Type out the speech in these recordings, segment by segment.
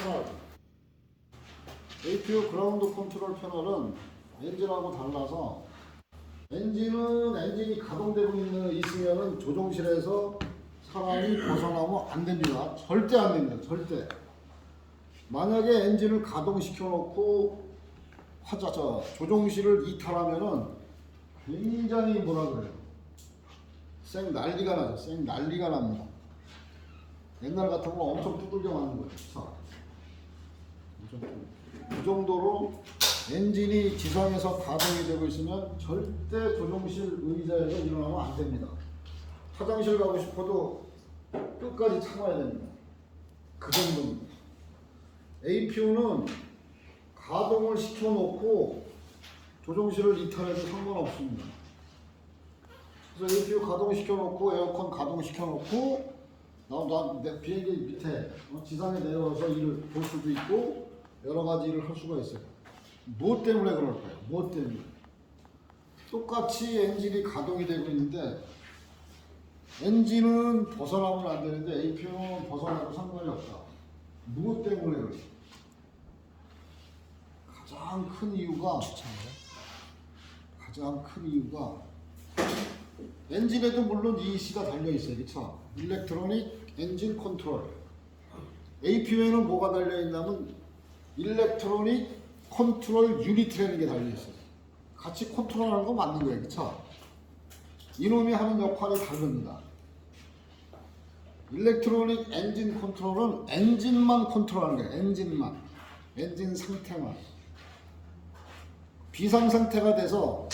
패널. APU 그라운드 컨트롤 패널은 엔진하고 달라서 엔진이 가동되고 있으면은 조종실에서 사람이 벗어나면 안 됩니다. 절대 안 됩니다. 절대. 만약에 엔진을 가동시켜 놓고 조종실을 이탈하면은 굉장히 뭐라 그래요? 쌩 난리가 나죠. 쌩 난리가 납니다. 옛날 같으면 엄청 두들겨 맞는 거예요. 그 정도로 엔진이 지상에서 가동이 되고 있으면 절대 조종실 의자에서 일어나면 안 됩니다. 화장실 가고 싶어도 끝까지 참아야 됩니다. 그 정도입니다. APU는 가동을 시켜놓고 조종실을 이탈해도 상관없습니다. 그래서 APU 가동시켜놓고 에어컨 가동시켜놓고 내 비행기 밑에 지상에 내려와서 일을 볼 수도 있고 여러 가지 일을 할 수가 있어요. 무엇 때문에 그럴까요? 무엇 때문에? 똑같이 엔진이 가동이 되고 있는데 엔진은 벗어나면 안 되는데 APU는 벗어나도 상관이 없다. 무엇 때문에 그럴까요? 가장 큰 이유가 엔진에도 물론 EC가 달려있어요. 그쵸? 일렉트로닉 엔진 컨트롤. APU에는 뭐가 달려있냐면 일렉트로닉 컨트롤 유닛이라는 게 달려있어요. 같이 컨트롤하는 거 맞는 거예요. 그쵸? 이놈이 하는 역할이 다릅니다. 일렉트로닉 엔진 컨트롤은 엔진만 컨트롤하는 거예요. 엔진 상태만. 비상상태가 돼서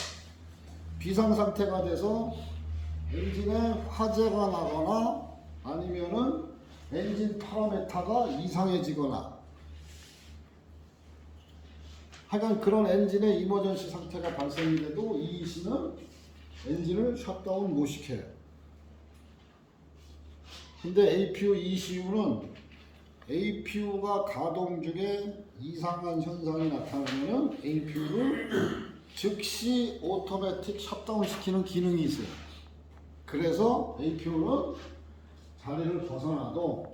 엔진에 화재가 나거나 아니면은 엔진 파라메타가 이상해지거나 하여간 그런 엔진의 이머전시 상태가 발생이 돼도 EC는 엔진을 셧다운 못 시켜요. 근데 APU ECU는 APU가 가동 중에 이상한 현상이 나타나면 APU를 즉시 오토매틱 셧다운 시키는 기능이 있어요. 그래서 APU는 자리를 벗어나도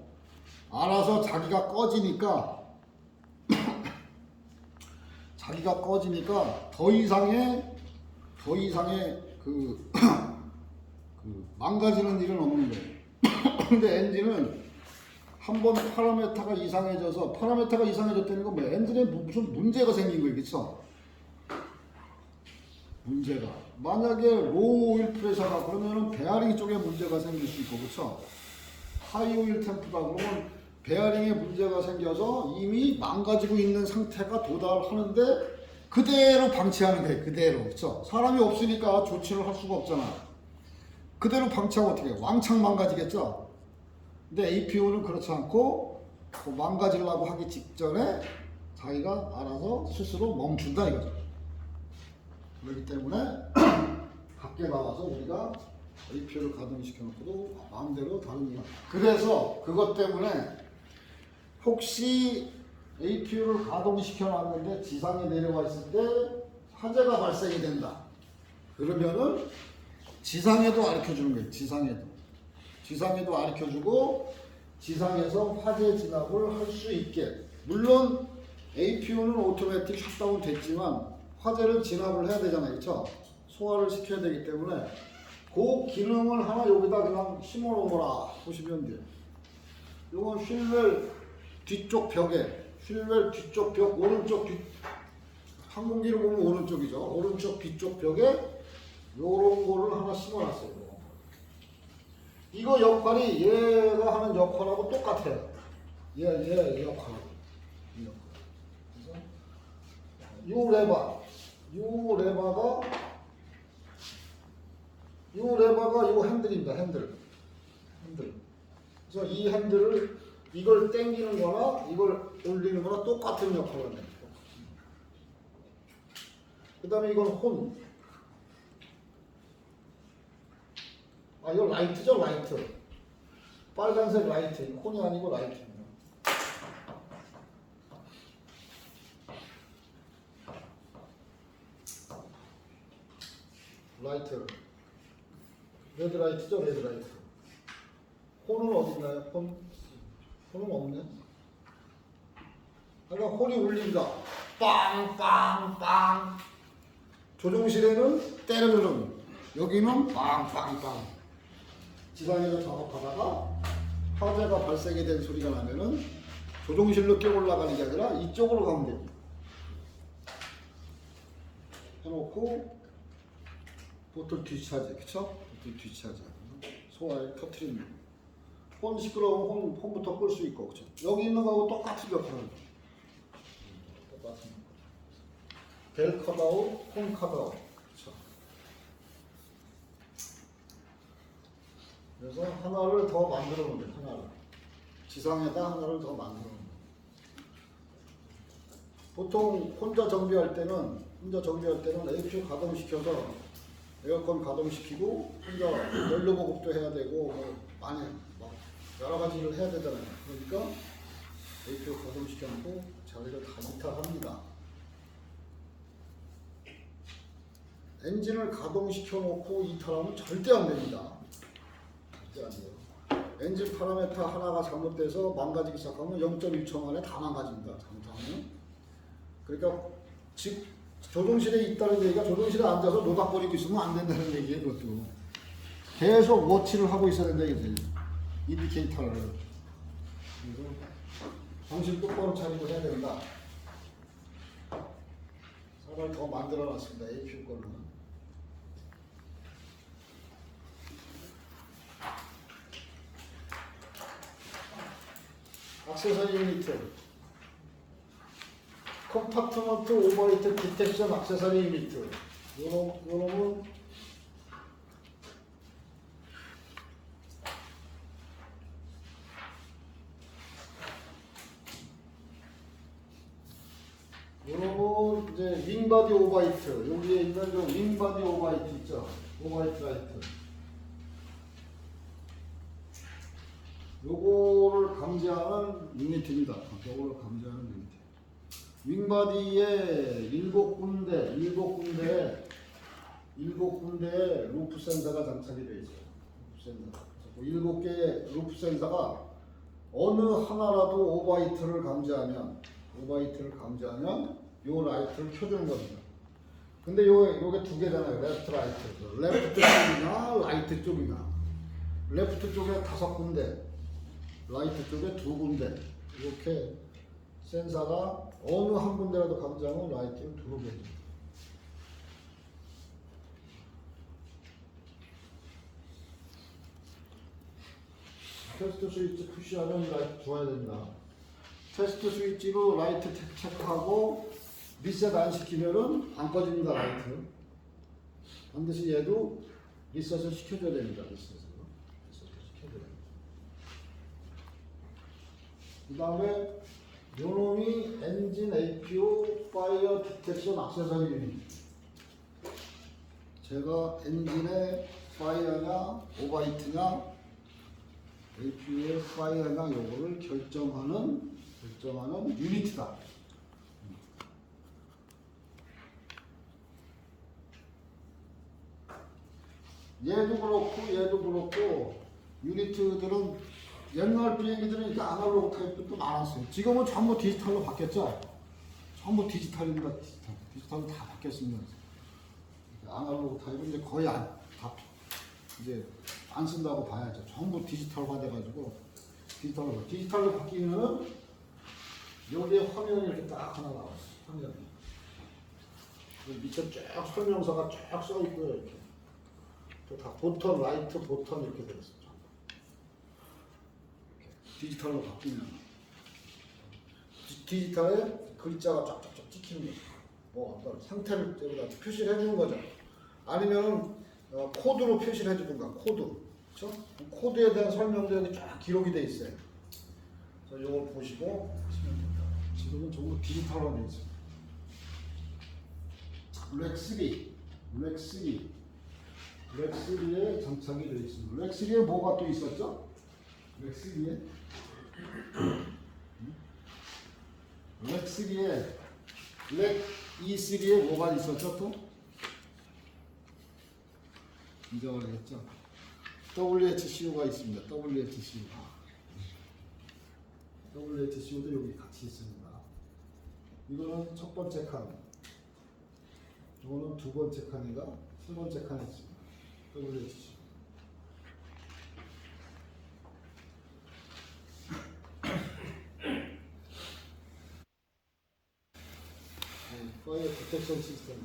알아서 자기가 꺼지니까 더 이상의 그 망가지는 일은 없는 거예요. 근데 엔진은 한번 파라메타가 이상해졌다는 건 뭐야? 엔진에 무슨 문제가 생긴 거예요. 그쵸? 문제가. 만약에 로우 오일 프레셔다 그러면은 베어링 쪽에 문제가 생길 수 있고, 그쵸? 하이 오일 템프다 그러면 베어링에 문제가 생겨서 이미 망가지고 있는 상태가 도달하는데 그대로 방치하는 거예요. 그대로. 그쵸? 사람이 없으니까 조치를 할 수가 없잖아. 그대로 방치하면 어떻게 해요? 왕창 망가지겠죠? 근데 APU는 그렇지 않고 망가지려고 하기 직전에 자기가 알아서 스스로 멈춘다 이거죠. 그렇기 때문에 밖에 나와서 우리가 APU를 가동시켜놓고도 마음대로 다른 일. 그래서 그것 때문에 혹시 APU를 가동시켜놨는데 지상에 내려와 있을 때 화재가 발생이 된다. 그러면은 지상에도 알려주는 거예요. 지상에도 알려주고 지상에서 화재 진압을 할 수 있게. 물론 APU는 오토매틱 셧다운 됐지만 화재를 진압을 해야 되잖아요. 그렇죠? 소화를 시켜야 되기 때문에 그 기능을 하나 여기다 그냥 심어 놓으라 보시면 돼요. 이건 휠웰 뒤쪽 벽 오른쪽 항공기를 보면 오른쪽이죠. 오른쪽 뒤쪽 벽에 요런 거를 하나 심어놨어요. 이거 역할이 얘가 하는 역할하고 똑같아요. 얘 역할하고. 그래서 요 레버가 요 핸들입니다. 핸들. 그래서 이 핸들을 이걸 당기는 거나 이걸 올리는 거나 똑같은 역할을 합니다. 그 다음에 이건 혼. 이거 라이트죠, 라이트. 빨간색 라이트. 혼이 아니고 라이트입니다. 라이트. 레드라이트죠, 레드라이트. 혼은 어딨나요? 혼은 없네. 그러니까 홀이 울린다. 빵빵빵. 조종실에는 때르르릉, 여기는 빵빵빵. 지상에서 작업하다가 화재가 발생이 된 소리가 나면은 조종실로 끼어 올라가는 게 아니라 이쪽으로 가면 됩니다. 해놓고 보틀 뒤차지, 그쵸? 보틀 뒤차지. 소화에 터트리는 거. 혼 시끄러우면 혼부터 끌 수 있고, 그쵸? 여기 있는 거하고 똑같은 역할을. 똑같은 거. 벨 컷아웃, 혼 컷아웃. 그쵸? 그래서 하나를 더 만들어 놓은 거예요, 하나를. 지상에다 하나를 더 만들어 놓은 거예요. 보통 혼자 정비할 때는 APU 가동시켜서 에어컨 가동시키고 혼자 연료 보급도 해야 되고 뭐 많이 막 여러 가지를 해야 되잖아요. 그러니까 APU 가동시켜놓고 자기를 다 이탈합니다. 엔진을 가동시켜놓고 이탈하면 절대 안 됩니다. 절대 안 돼요. 엔진 파라미터 하나가 잘못돼서 망가지기 시작하면 0.1초 만에 다 망가집니다. 잘못하면. 그러니까 즉 조종실에 있다는 얘기가 조종실에 앉아서 노닥거리고 있으면 안 된다는 얘기예요. 그것도 계속 워치를 하고 있어야 된다 이거지. 인디케이터를. 그래서 정신 똑바로 차리고 해야 된다. 사람을 더 만들어놨습니다. APU 걸로는. 액세서리 유니트, 컴파트먼트 오버히트 디텍션 액세서리 유니트. 요놈은 이제 윙바디 오버히트. 여기에 있는 저 윙바디 오버히트 있죠. 오버히트 라이트. 요거를 감지하는 유니트입니다. 요거를 감지하는 유니트. 윙바디에 7군데 루프 센서가 장착이 되어 있어요. 루프 센서. 7개의 루프 센서가 어느 하나라도 오버히트를 감지하면 요 라이트를 켜주는 겁니다. 근데 요게 2개잖아요. 레프트 라이트. 레프트 쪽이나 라이트 쪽이나. 레프트 쪽에 5군데, 라이트 쪽에 2군데. 이렇게 센서가 어느 한 군데라도 감지하면 라이트를 들어오게 됩니다. 테스트 스위치 푸시하면 라이트 줘야 됩니다. 테스트 스위치로 라이트 체크하고 리셋 안 시키면은 안 꺼집니다. 라이트. 반드시 얘도 리셋을 시켜줘야 됩니다. 리셋을 시켜줘야 됩니다. 그 다음에 요놈이 엔진 APU 파이어 디텍션 액세서리 유닛. 제가 엔진의 파이어냐 오버히트냐 APU의 파이어냐 요거를 결정하는 유니트다. 얘도 그렇고 유니트들은 옛날 비행기들은 이렇게 아날로그 타입도 많았어요. 지금은 전부 디지털로 바뀌었죠. 전부 디지털입니다. 디지털로 다 바뀌었습니다. 아날로그 타입은 이제 거의 이제 안 쓴다고 봐야죠. 전부 디지털화 돼가지고 디지털로 바뀌면은 여기에 화면이 이렇게 딱 하나 나와요. 화면이. 밑에 쭉 설명서가 쭉 써 있고요. 이렇게. 다 보턴, 라이트, 보턴 이렇게 되어 있습니다. 디지털로 바뀌면 디지털에 글자가 쫙쫙쫙 찍히는 거죠. 뭐 어떤 상태를 표시를 해주는 거죠. 아니면 코드로 표시를 해주든가 코드. 그렇죠? 코드에 대한 설명도 여기 쫙 기록이 돼 있어요. 그래서 이걸 보시고 하시면 됩니다. 지금은 전부 디지털로 되어 있습니다. 렉3에 장착이 되어 있습니다. 렉3에 뭐가 또 있었죠? 렉3에 렉 E3에 뭐가 있었죠 또? 잊어버리겠죠? WHCU가 있습니다. WHCU도 여기 같이 있습니다. 이거는 첫 번째 칸. 이거는 두 번째 칸인가? 세 번째 칸이지. WH. 파이어 디텍션 시스템.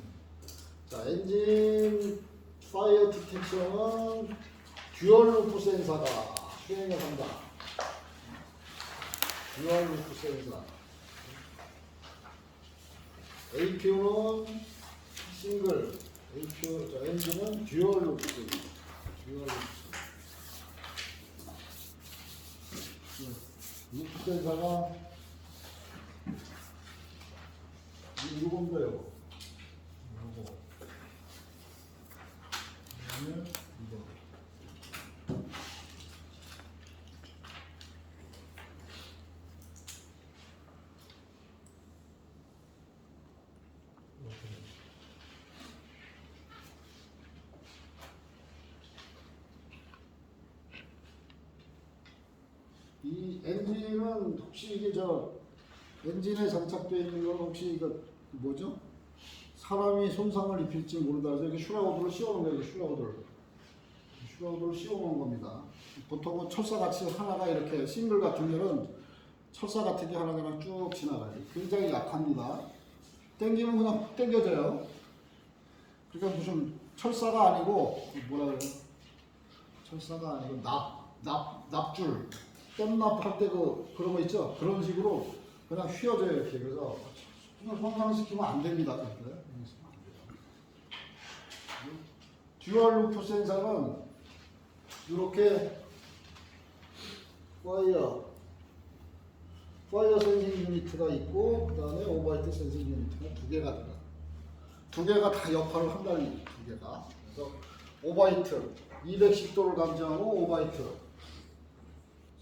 자, 엔진 파이어 디텍션은 듀얼 루프 센서가 수행을 한다. 듀얼 루프 센서. APU는 싱글. APU, 자, 엔진은 듀얼 루프 센서. 듀얼 루프 센서. 루프 센서가 이건가요? 요거. 그다음에 이거. 이 엔진은 혹시 이게 엔진에 장착되어 있는 건 혹시 이거 뭐죠? 사람이 손상을 입힐지 모른다 해서 이렇게 슈라우드를 씌워놓은 거예요. 슈라우드를 씌워놓은 겁니다. 보통은 철사같이 하나가 이렇게 싱글 같은 경우는 철사 같은 게 하나가 그냥 쭉 지나가요. 굉장히 약합니다. 당기면 그냥 훅 당겨져요. 그러니까 무슨 철사가 아니고 뭐라 그래요? 철사가 아니고 납줄 땜납 할 때 그런 거 있죠? 그런 식으로 그냥 휘어져요 이렇게. 그래서 그냥 손상시키면 안 됩니다. 듀얼 루프 센서는 이렇게 파이어 센싱 유니트가 있고 그 다음에 오버히트 센싱 유니트가 두 개가 들어가. 두 개가 다 역할을 한다는 두 개가. 그래서 오버히트 210도를 감지하고 오버히트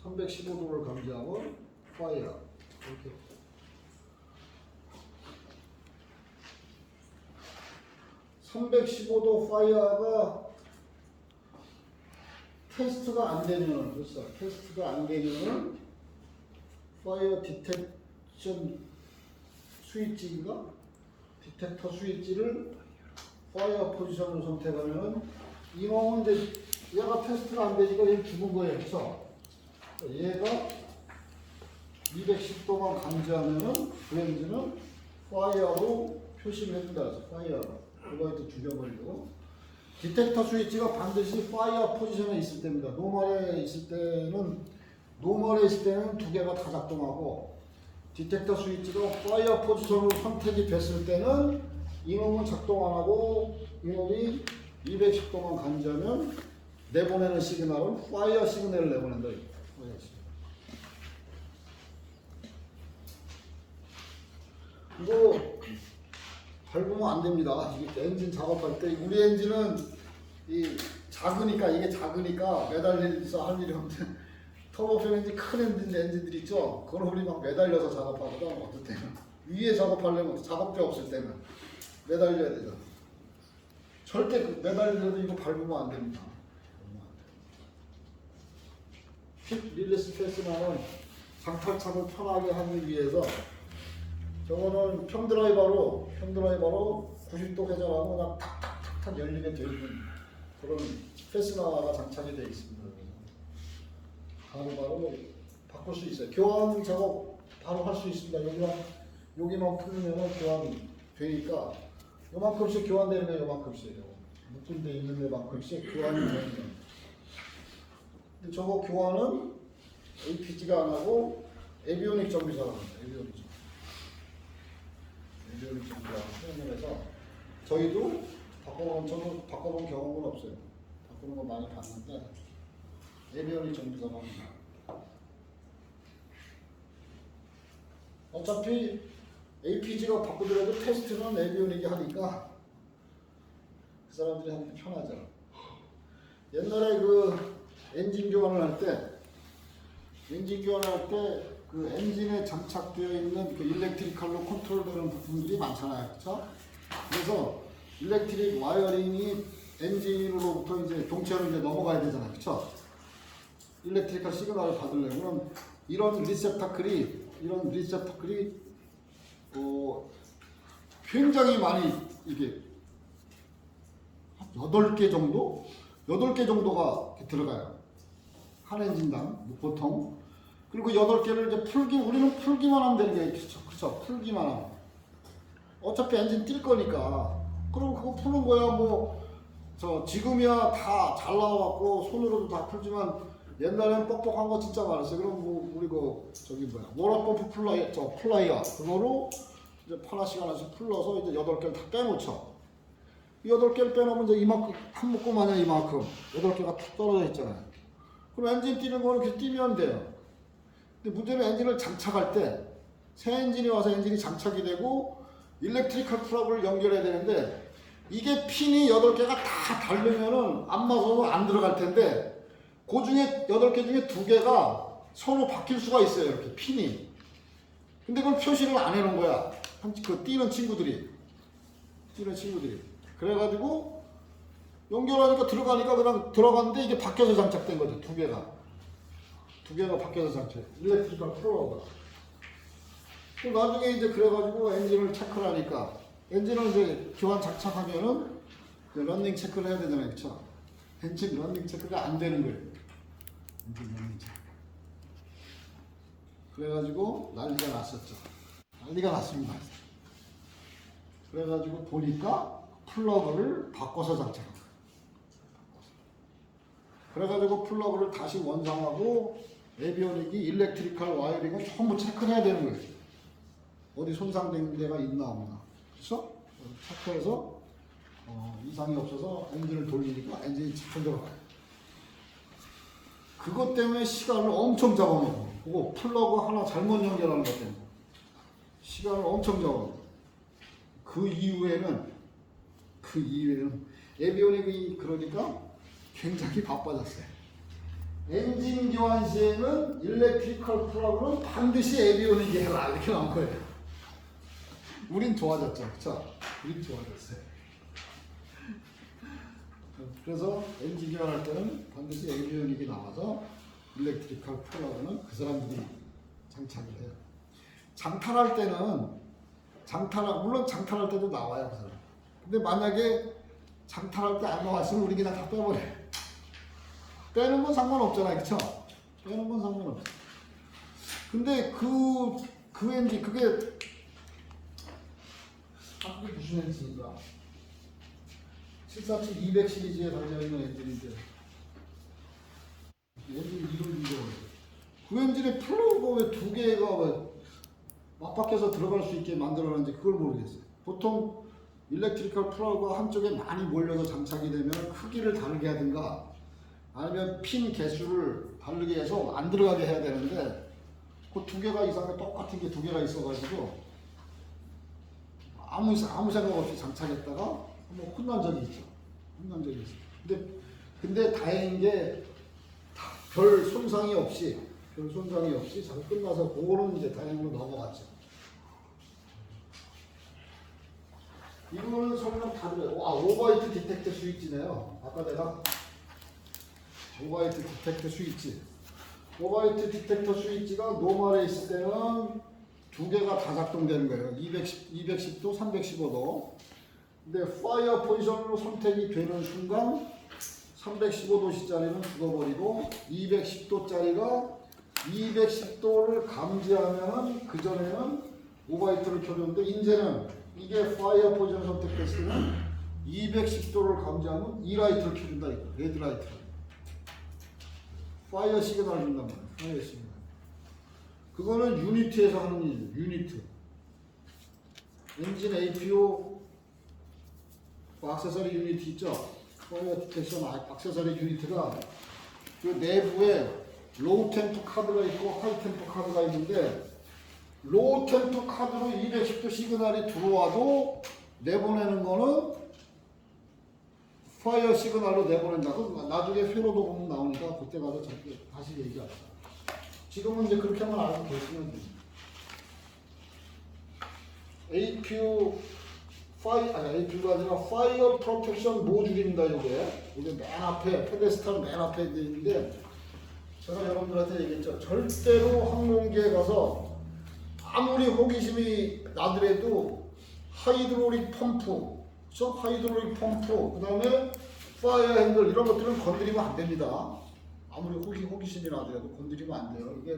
315도를 감지하고 파이어 이렇게. 315도 파이어가 테스트가 안 되면은, 그렇죠? 테스트가 안 되면은 파이어 디텍션 스위치인가? 디텍터 스위치를 파이어 포지션으로 선택하면은 이놈은 이제 얘가 테스트가 안 되니까 얘 죽은 거예요, 그렇죠? 얘가 210도만 감지하면은 그 엔진은 파이어로 표시를 해준다 해서 파이어로. 이거에도 죽여버리고. 디텍터 스위치가 반드시 파이어 포지션에 있을 때입니다. 노멀에 있을 때는 두 개가 다 작동하고, 디텍터 스위치가 파이어 포지션으로 선택이 됐을 때는 이놈은 작동 안 하고 이놈이 210도만 감지하면 내보내는 시그널은 파이어 시그널을 내보낸다. 이거 밟으면 안 됩니다. 이게 엔진 작업할 때 우리 엔진은 이게 작으니까 매달려서 할 일이 없는데 터보팬 엔진 큰 엔진들 있죠. 그걸 우리 막 매달려서 작업하거든. 어떨 때는 위에 작업하려면 작업대 없을 때는 매달려야 되잖아. 절대 매달려도 이거 밟으면 안 됩니다. 퀵 릴리스 패스나는 장탈착을 편하게 하기 위해서 저거는 평드라이버로 90도 회전하고 그냥 탁탁탁탁 열리게 되어 있는 그런 패스나가 장착이 되어 있습니다. 바로 바꿀 수 있어요. 교환 작업 바로 할 수 있습니다. 여기만 풀리면 교환이 되니까 요만큼씩 교환되는 게 요만큼씩이에요. 묶은 데 있는 데만큼씩 교환이 되는 거예요. 근데 저거 교환은 APG가 안 하고 에비오닉 정비사가 합니다. 에비오닉 정비사가 수행을 해서 저희도 저도 바꿔본 경험은 없어요. 바꾸는 거 많이 봤는데 에비오닉 정비사가 합니다. 어차피 APG가 바꾸더라도 테스트는 에비오닉이 하니까 그 사람들이 하는 게 편하죠. 옛날에 그 엔진 교환을 할 때 그 엔진에 장착되어 있는 그 일렉트리컬로 컨트롤되는 부품들이 많잖아요. 그렇죠? 그래서 일렉트릭 와이어링이 엔진으로부터 이제 동체로 이제 넘어가야 되잖아요. 그렇죠? 일렉트리컬 시그널을 받으려면 이런 리셉터클이 굉장히 많이 이게 8개 정도? 8개 정도가 들어가요. 한 엔진당 보통. 그리고 8개를 이제 우리는 풀기만 하면 되는 게 그렇죠. 풀기만 하면. 어차피 엔진 뛸 거니까. 그럼 그거 푸는 거야. 지금이야 다 잘 나와갖고 손으로도 다 풀지만 옛날에는 뻑뻑한 거 진짜 많았어요. 그럼 우리 워터펌프 플라이어 그거로 이제 하나씩 풀러서 이제 8개를 다 빼놓죠. 8개를 빼놓으면 이제 이만큼, 한 묶음 아니야, 이만큼. 8개가 툭 떨어져 있잖아요. 그럼 엔진 뛰는 거는 이렇게 뛰면 돼요. 근데 문제는 엔진을 장착할 때, 새 엔진이 와서 엔진이 장착이 되고, 일렉트리컬 플러그를 연결해야 되는데, 이게 핀이 8개가 다 다르면은 안 맞아서 안 들어갈 텐데, 그 중에 8개 중에 2개가 서로 바뀔 수가 있어요, 이렇게 핀이. 근데 그걸 표시를 안 해놓은 거야. 뛰는 친구들이. 그래가지고 연결하니까 들어가니까 그냥 들어갔는데 이게 밖에서 장착된 거죠. 2개가 밖에서 장착. 일렉트리컬 플러그가. 나중에 이제 그래가지고 엔진을 체크를 하니까 엔진을 이제 교환 장착하면은 런닝 체크를 해야 되잖아요. 그쵸? 엔진 런닝 체크가 안 되는 거예요. 엔진 런닝 체크. 그래가지고 난리가 났습니다. 그래가지고 보니까 플러그를 바꿔서 장착합니다. 그래가지고 플러그를 다시 원상하고 에비오닉이 일렉트리컬 와이어링을 전부 체크를 해야 되는 거예요. 어디 손상된 데가 있나 없나. 그렇죠? 체크해서 이상이 없어서 엔진을 돌리니까 엔진이 잘 들어가요. 그것 때문에 시간을 엄청 잡아먹어요. 그거 플러그 하나 잘못 연결하는 것 때문에 시간을 엄청 잡아먹어요. 그 이후에는 에비오닉이 그러니까 굉장히 바빠졌어요. 엔진 교환 시에는 일렉트리컬 플러그는 반드시 에비오닉이 해라 이렇게 나온 거예요. 우린 좋아졌죠, 그렇죠? 우린 좋아졌어요. 그래서 엔진 교환할 때는 반드시 에비오닉이 나와서 일렉트리컬 플러그는 그 사람들이 장착을 해요. 장탈할 때는 물론 장탈할 때도 나와요, 그 사람. 근데 만약에 장탈할 때 안 나왔으면 우리 그냥 다 빼버려요. 빼는 건 상관없잖아요, 그쵸? 빼는 건 상관없어. 근데 그 엔진, 그게 무슨 엔진인가? 747 200 시리즈에 달려있는 엔진인데 엔진 이름인데 그 엔진의 플러그가 왜 2개가 맞바뀌어서 들어갈 수 있게 만들어놨는지 그걸 모르겠어요. 보통 일렉트리컬 플러그가 한쪽에 많이 몰려서 장착이 되면 크기를 다르게 하든가 아니면 핀 개수를 다르게 해서 안 들어가게 해야 되는데 그 2개가 이상하게 똑같은 게 2개가 있어가지고 아무 생각 없이 장착했다가 한번 혼난 적이 있죠. 근데 다행인 게 별 손상이 없이 잘 끝나서 그거는 이제 다행으로 넘어갔죠. 이거는 설명 다 들어요. 오버히트 디텍터 스위치네요. 아까 내가 오버히트 디텍터 스위치. 오버히트 디텍터 스위치가 노멀에 있을 때는 2개가 다 작동되는 거예요. 210도, 315도. 근데 파이어 포지션으로 선택이 되는 순간 315도짜리는 죽어버리고 210도짜리가 210도를 감지하면 그전에는 오버히트를 켜줬는데 이제는 이게 파이어 포지션 선택됐을 때는 210도를 감지하면 이 라이트를 켜준다 이거. 레드 라이트를. 파이어 시그널을 준단 말이야. 파이어 시그널. 그거는 유니트에서 하는 일이에요. 유니트. 엔진 APO 액세서리 유니트 있죠? 파이어 디텍션 액세서리 유니트가 그 내부에 로우 템프 카드가 있고 하이 템프 카드가 있는데 로우 템프 카드로 210도 시그널이 들어와도 내보내는 거는 파이어 시그널로 내보낸다고 나중에 회로도 보면 나오니까 그때 가서 다시 얘기하자. 지금은 이제 그렇게만 알고 계시면 됩니다. APU가 아니라 파이어 프로텍션 모듈입니다. 이게 맨 앞에 페데스탈 맨 앞에 있는데 제가 여러분들한테 얘기했죠. 절대로 항공기에 가서 아무리 호기심이 나더라도 하이드롤릭 펌프, 그렇죠? 하이드롤릭 펌프, 그 다음에 파이어 핸들 이런 것들은 건드리면 안 됩니다. 아무리 호기심이 나더라도 건드리면 안 돼요. 이게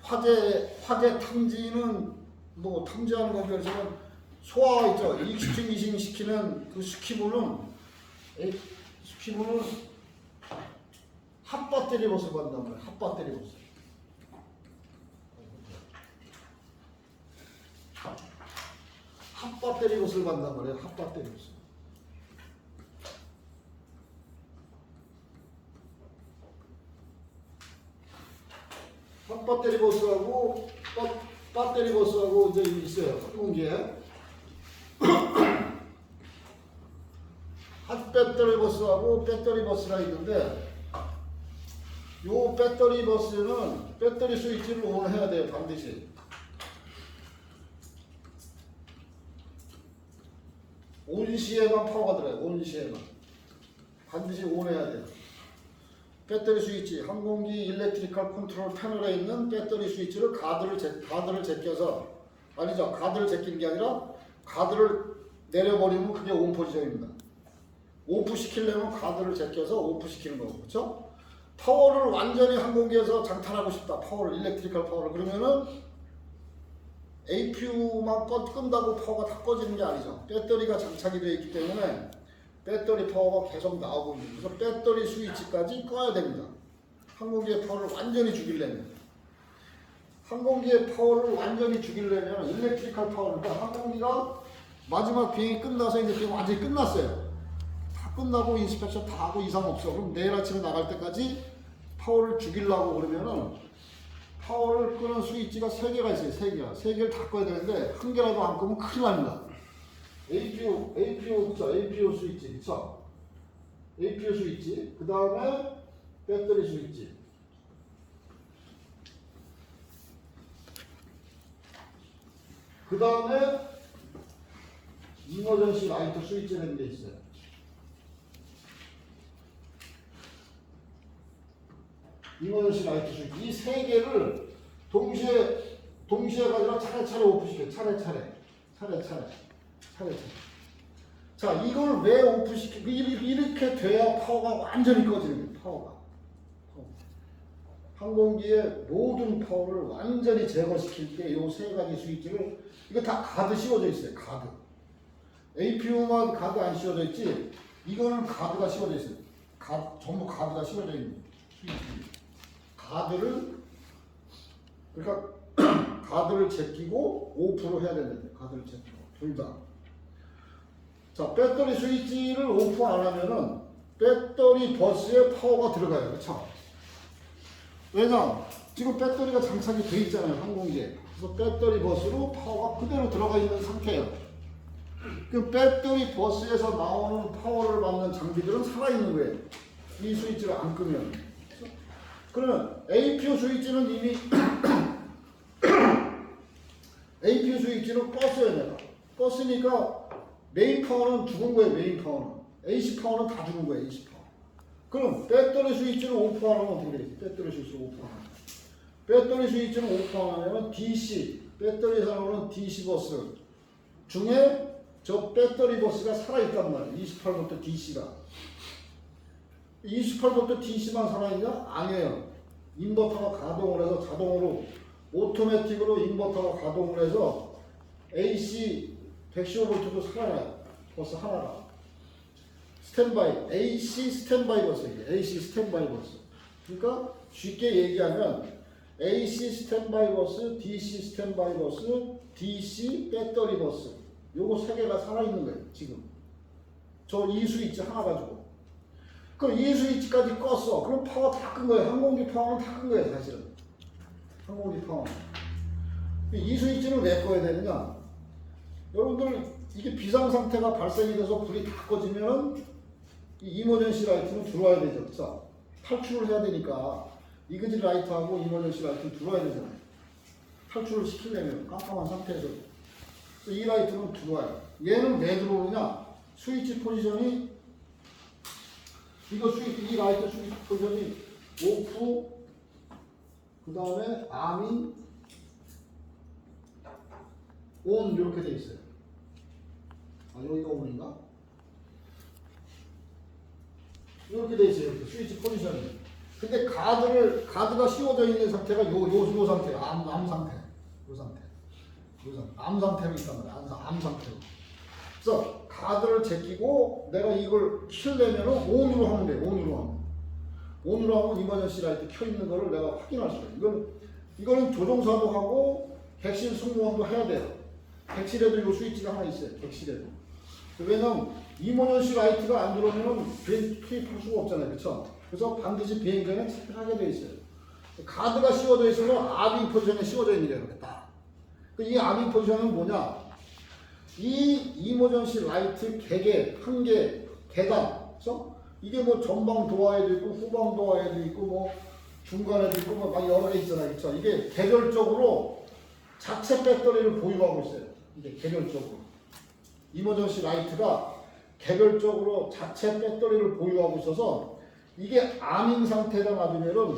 화재 탐지는 뭐 탐지하는 거 비해서는 소화 있죠. 익스팅기싱 시키는 그 스키브는 핫배터리 버스 간단 말이에요. 핫배터리 버스. 핫배터리 버스를 간단 말이에요. 핫배터리 버스. 핫배터리 버스하고 배터리 버스하고 이제 있어요. 항공기에. 핫배터리 버스하고 배터리 버스가 있는데 요 배터리 버스는 배터리 스위치를 온 해야 돼요. 반드시. 온 시에만 파워가 들어요. 온 시에만. 반드시 온 해야 돼요. 배터리 스위치, 항공기 일렉트리컬 컨트롤 패널에 있는 배터리 스위치를 가드를 제껴서, 아니죠. 가드를 제끼는 게 아니라 가드를 내려버리면 그게 온 포지션입니다. 오프 시키려면 가드를 제껴서 오프 시키는 거고, 그렇죠? 파워를 완전히 항공기에서 장탈하고 싶다. 파워를, 일렉트리컬 파워를. 그러면은 APU만 끈다고 파워가 다 꺼지는 게 아니죠. 배터리가 장착이 되어 있기 때문에 배터리 파워가 계속 나오고 있는, 그래서 배터리 스위치까지 꺼야 됩니다. 항공기의 파워를 완전히 죽이려면. 항공기의 파워를 완전히 죽이려면 일렉트리컬 파워를, 그러니까 항공기가 마지막 비행이 끝나서 이제 비행 완전히 끝났어요. 다 끝나고 인스펙션 다 하고 이상 없어. 그럼 내일 아침에 나갈 때까지 파워를 죽이려고 그러면은 파워를 끄는 스위치가 3개가 있어요. 3개가. 3개를 다 꺼야 되는데 한 개라도 안 끄면 큰일 납니다. APU 스위치, 그쵸? APU 스위치, 그 다음에 배터리 스위치, 그 다음에 이머전시 라이트 스위치라는 게 있어요. 이머전시 라이트 스위치, 이 3개를 동시에 가지고 차례차례 오프시켜요. 차례차례. 자, 이걸 왜 오프시켜? 이렇게 돼야 파워가 완전히 꺼지는 거예요. 파워가. 항공기의 모든 파워를 완전히 제거시킬 때 이 3가지 스위치를, 이거 다 가드 씌워져 있어요. 가드. APU만 가드 안 씌워져 있지, 이거는 가드가 씌워져 있어요. 전부 가드가 씌워져 있는 스위치. 그러니까 가드를 제끼고 오프로 해야 되는데, 가드를 제끼고 둘 다. 자, 배터리 스위치를 오프 안 하면은 배터리 버스에 파워가 들어가요. 그렇죠? 왜냐? 지금 배터리가 장착이 돼 있잖아요. 항공기에. 그래서 배터리 버스로 파워가 그대로 들어가 있는 상태예요. 그 배터리 버스에서 나오는 파워를 받는 장비들은 살아있는 거예요. 이 스위치를 안 끄면. 그러면 APU 스위치는 이미 APU 스위치는 껐어요. 내가 껐으니까 메인 파워는 죽은 거예요. 메인 파워는. AC 파워는 다 죽은 거예요. AC 파워. 그럼 배터리 스위치를 오프하면 어떻게 되겠지? 배터리 스위치를 오프하면. 배터리 스위치를 오프하면 DC, 배터리에서 나오는 DC 버스 중에 저 배터리 버스가 살아있단 말이에요. 28V DC가. 28V DC만 살아있냐? 아니에요. 인버터가 가동을 해서 자동으로 오토매틱으로 인버터가 가동을 해서 AC 115V도 살아나요. 버스 하나가. 스탠바이, AC 스탠바이 버스예요. AC 스탠바이 버스. 그러니까 쉽게 얘기하면 AC 스탠바이 버스, DC 스탠바이 버스, DC 배터리 버스. 요거 3개가 살아있는 거예요. 지금. 저 이 스위치 하나 가지고. 그럼 이 스위치까지 껐어. 그럼 파워 다 끈 거예요. 항공기 파워는 다 끈 거예요. 사실은. 항공기 파워. 이 스위치는 왜 꺼야 되느냐? 여러분들 이게 비상 상태가 발생이 돼서 불이 다 꺼지면 이 이머전시 라이트는 들어와야 되죠. 그쵸? 탈출을 해야 되니까 이그지 라이트하고 이머전시 라이트는 들어와야 되잖아요. 탈출을 시키려면 깜깜한 상태에서. 그래서 이 라이트는 들어와요. 얘는 왜 들어오느냐? 스위치 포지션이 이 라이트 스위치 포지션이 오프, 그 다음에 아민, 온 이렇게 돼 있어요. 아, 여기가 온인가? 이렇게 돼 있어요. 이렇게 스위치 포지션이. 근데 가드가 씌워져 있는 상태가 요 상태, 암 상태, 요 상태, 암 상태로 있단 말이야. 암 상태로. 그래서 가드를 제끼고 내가 이걸 키려면은 온으로 하면 돼. 온으로 하면 이머전시 라이트 켜 있는 거를 내가 확인할 수가 있어. 이거는 조종사도 하고 객실 승무원도 해야 돼요. 객실에도 요 스위치가 하나 있어요. 객실에도. 왜냐면 이머전시 라이트가 안 들어오면 비행 투입할 수가 없잖아요. 그렇죠? 그래서 반드시 비행 전에 체크하게 돼 있어요. 가드가 씌워져 있어서 아빙 포지션에 씌워져 있는 게 그렇다. 이 아빙 포지션은 뭐냐? 이 이머전시 라이트 개개, 한 개, 계단, 그렇죠? 이게 뭐 전방 도어에도 있고 후방 도어에도 있고 뭐 중간에도 있고 뭐 막 여러 개 있잖아요, 그렇죠? 이게 개별적으로 자체 배터리를 보유하고 있어요. 이게 개별적으로 이머전시 라이트가 개별적으로 자체 배터리를 보유하고 있어서 이게 아밍 상태가 놔두면은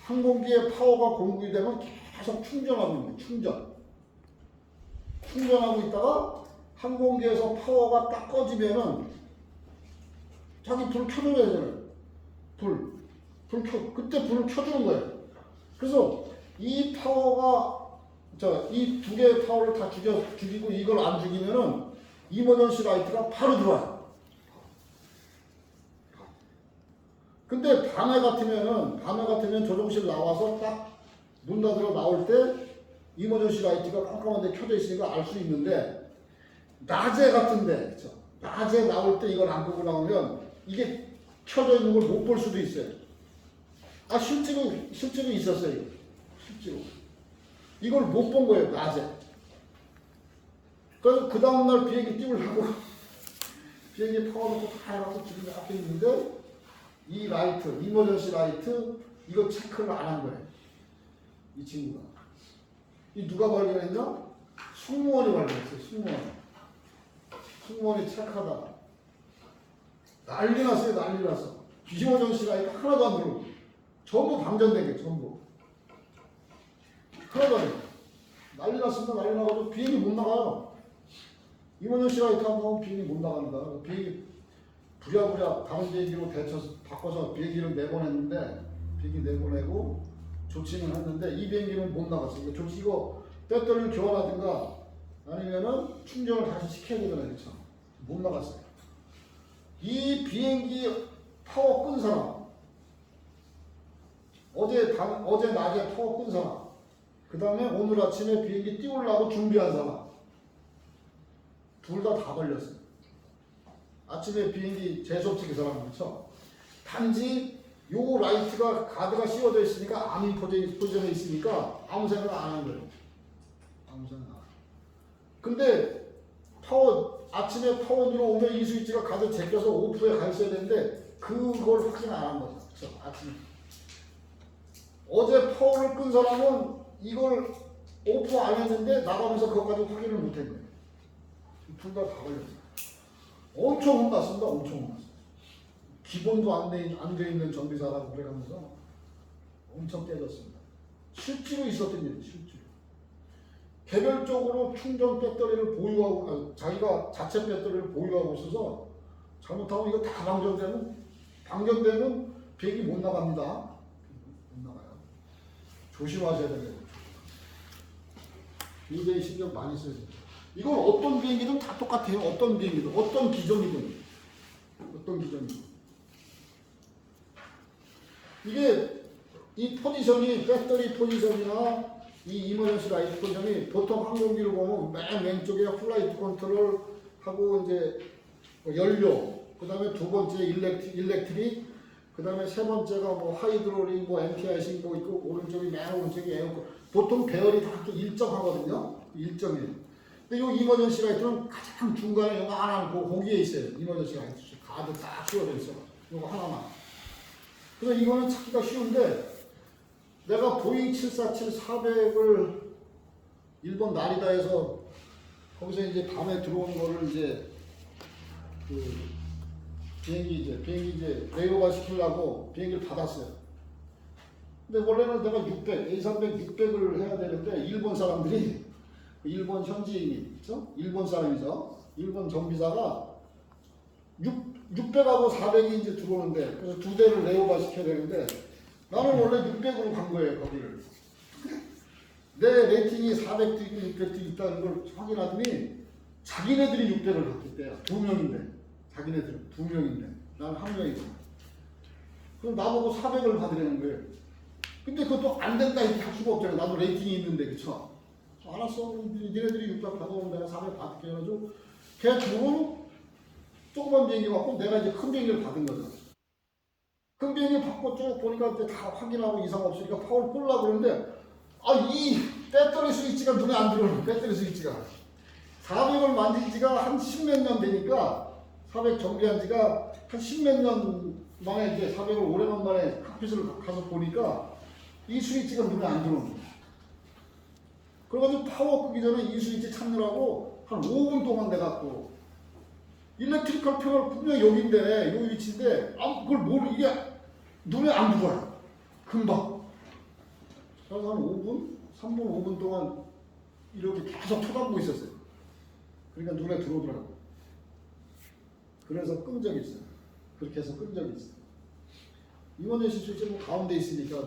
항공기의 파워가 공급이 되면 계속 충전하고 있는 거예요. 충전하고 있다가 항공기에서 파워가 딱 꺼지면은 자기 불 켜줘야 되잖아요. 그때 불을 켜주는 거예요. 그래서 이 파워가, 이 두 개의 파워를 다 죽이고 이걸 안 죽이면은 이머전시 라이트가 바로 들어와요. 근데 밤에 같으면 조종실 나와서 딱 문 닫으러 나올 때 이머전시 라이트가 깜깜한데 켜져 있으니까 알 수 있는데, 낮에 같은데, 그쵸? 낮에 나올 때 이걸 안 끄고 나오면 이게 켜져 있는 걸 못 볼 수도 있어요. 아, 실제로 있었어요. 실제로. 이걸 못 본 거예요, 낮에. 그래서 그 다음날 비행기 띄우려고 비행기 파워 놓고 다 해갖고 지금 앞에 있는데, 이 라이트, 이머전시 라이트, 이거 체크를 안 한 거예요. 이 친구가. 이 누가 발견했냐? 승무원이 발견했어요. 승무원이 체크하다가 난리 났어. 이머전시 라이트 하나도 안 들어오고 전부 방전된 게 전부 하나도 안 들어오고 난리 나가지고 비행기 못 나가요. 이머전시 라이트 안 나오면 비행기 못 나갑니다. 비행기 부랴부랴 다른 비행기로 바꿔서 비행기를 내보냈는데, 비행기 내보내고 조치는 했는데 이 비행기는 못 나갔어요. 이거 배터리를 교환하든가 아니면은 충전을 다시 시켜야 되잖아요. 그렇죠? 못 나갔어요. 이 비행기 파워 끈 사람, 어제 낮에 파워 끈 사람, 그 다음에 오늘 아침에 비행기 띄우려고 준비한 사람, 둘 다 걸렸어요. 아침에 비행기 재수없지 그 사람, 그렇죠? 단지 요 라이트가 가드가 씌워져 있으니까 아밍 포지션에 있으니까 아무 생각 안 한 거예요. 아무 생각 안. 근데 아침에 파워 들어오면 이 스위치가 가드 제껴서 오프에 가 있어야 되는데 그걸 확인 안 한 거죠. 그렇죠? 아침에. 어제 파워를 끈 사람은 이걸 오프 안 했는데 나가면서 그것까지 확인을 못 한 거예요. 둘 다 걸렸어요. 엄청 혼났습니다. 엄청 혼났어요. 기본도 안 돼 있는 정비사라고 그래가면서 엄청 깨졌습니다. 실제로 있었던 일이에요. 실제로. 개별적으로 충전 배터리를 보유하고, 자기가 자체 배터리를 보유하고 있어서 잘못하면 이거 다 방전되면 비행기 못 나갑니다. 못 나가요. 조심하셔야 됩니다. 굉장히 신경 많이 써야 돼요. 이건 어떤 비행기든 다 똑같아요. 어떤 비행기든, 어떤 기종이든. 이게 이 포지션이, 배터리 포지션이나 이 이머전시 라이트 포지션이 보통 항공기를 보면 맨 왼쪽에 플라이트 컨트롤 하고 이제 연료, 그 다음에 두 번째 일렉트릭, 그 다음에 세 번째가 뭐 하이드롤릭, 뭐 MPIC 뭐 있고, 오른쪽이 맨 오른쪽이 에어컨. 보통 배열이 다 일정하거든요. 일정이에요. 근데 이 이머전시 라이트는 가장 중간에 요만한 거기에 있어요. 이머전시 라이트. 가드 딱 씌워져 있어. 요거 하나만. 그래서 이거는 찾기가 쉬운데, 내가 보잉 747-400을 일본 나리다에서 거기서 이제 밤에 들어온 거를 이제 비행기 이제 레이오바 시키려고 비행기를 받았어요. 근데 원래는 내가 A300, 600을 해야 되는데 일본 사람들이 일본 현지인이, 그죠? 일본 사람이죠. 일본 정비사가 600하고 400이 이제 들어오는데, 그래서 두 대를 레오바 시켜야 되는데, 나는 원래 600으로 간 거예요, 거기를. 내 레이팅이 400도 있고 600도 있다는 걸 확인하더니, 자기네들이 600을 갔겠대요. 두 명인데. 자기네들은 두 명인데. 나는 한 명이고. 그럼 나보고 400을 받으려는 거예요. 근데 그것도 안 된다 이렇게 할 수가 없잖아요. 나도 레이팅이 있는데, 그쵸? 알았어. 니네들이 600 받아오면 내가 400 받을게 해가지고, 걔 두고 조그만 비행기 받고 내가 이제 큰 비행기를 받은 거죠. 큰 비행기 받고 쭉 보니까 다 확인하고 이상 없으니까 파워를 끌려고 그러는데, 이 배터리 스위치가 눈에 안 들어오는 배터리 스위치가. 400을 만진 지가 한 10몇 년 되니까, 400 정비한 지가 한 10몇 년 만에 이제 400을 오래간만에 칵핏을 가서 보니까 이 스위치가 눈에 안 들어오는 거예요. 그래가지고 파워 끄기 전에 이 스위치 찾느라고 한 5분 동안 돼갖고 일렉트리컬 표가 분명히 여기인데, 요 위치인데, 그걸 이게 눈에 안 들어와요. 금방. 그래서 한 5분? 3분, 5분 동안 이렇게 계속 쳐다보고 있었어요. 그러니까 눈에 들어오더라고요. 그래서 끈 적이 있어요. 그렇게 해서 끈 적이 있어요. 이원현 씨 실제로 가운데 있으니까.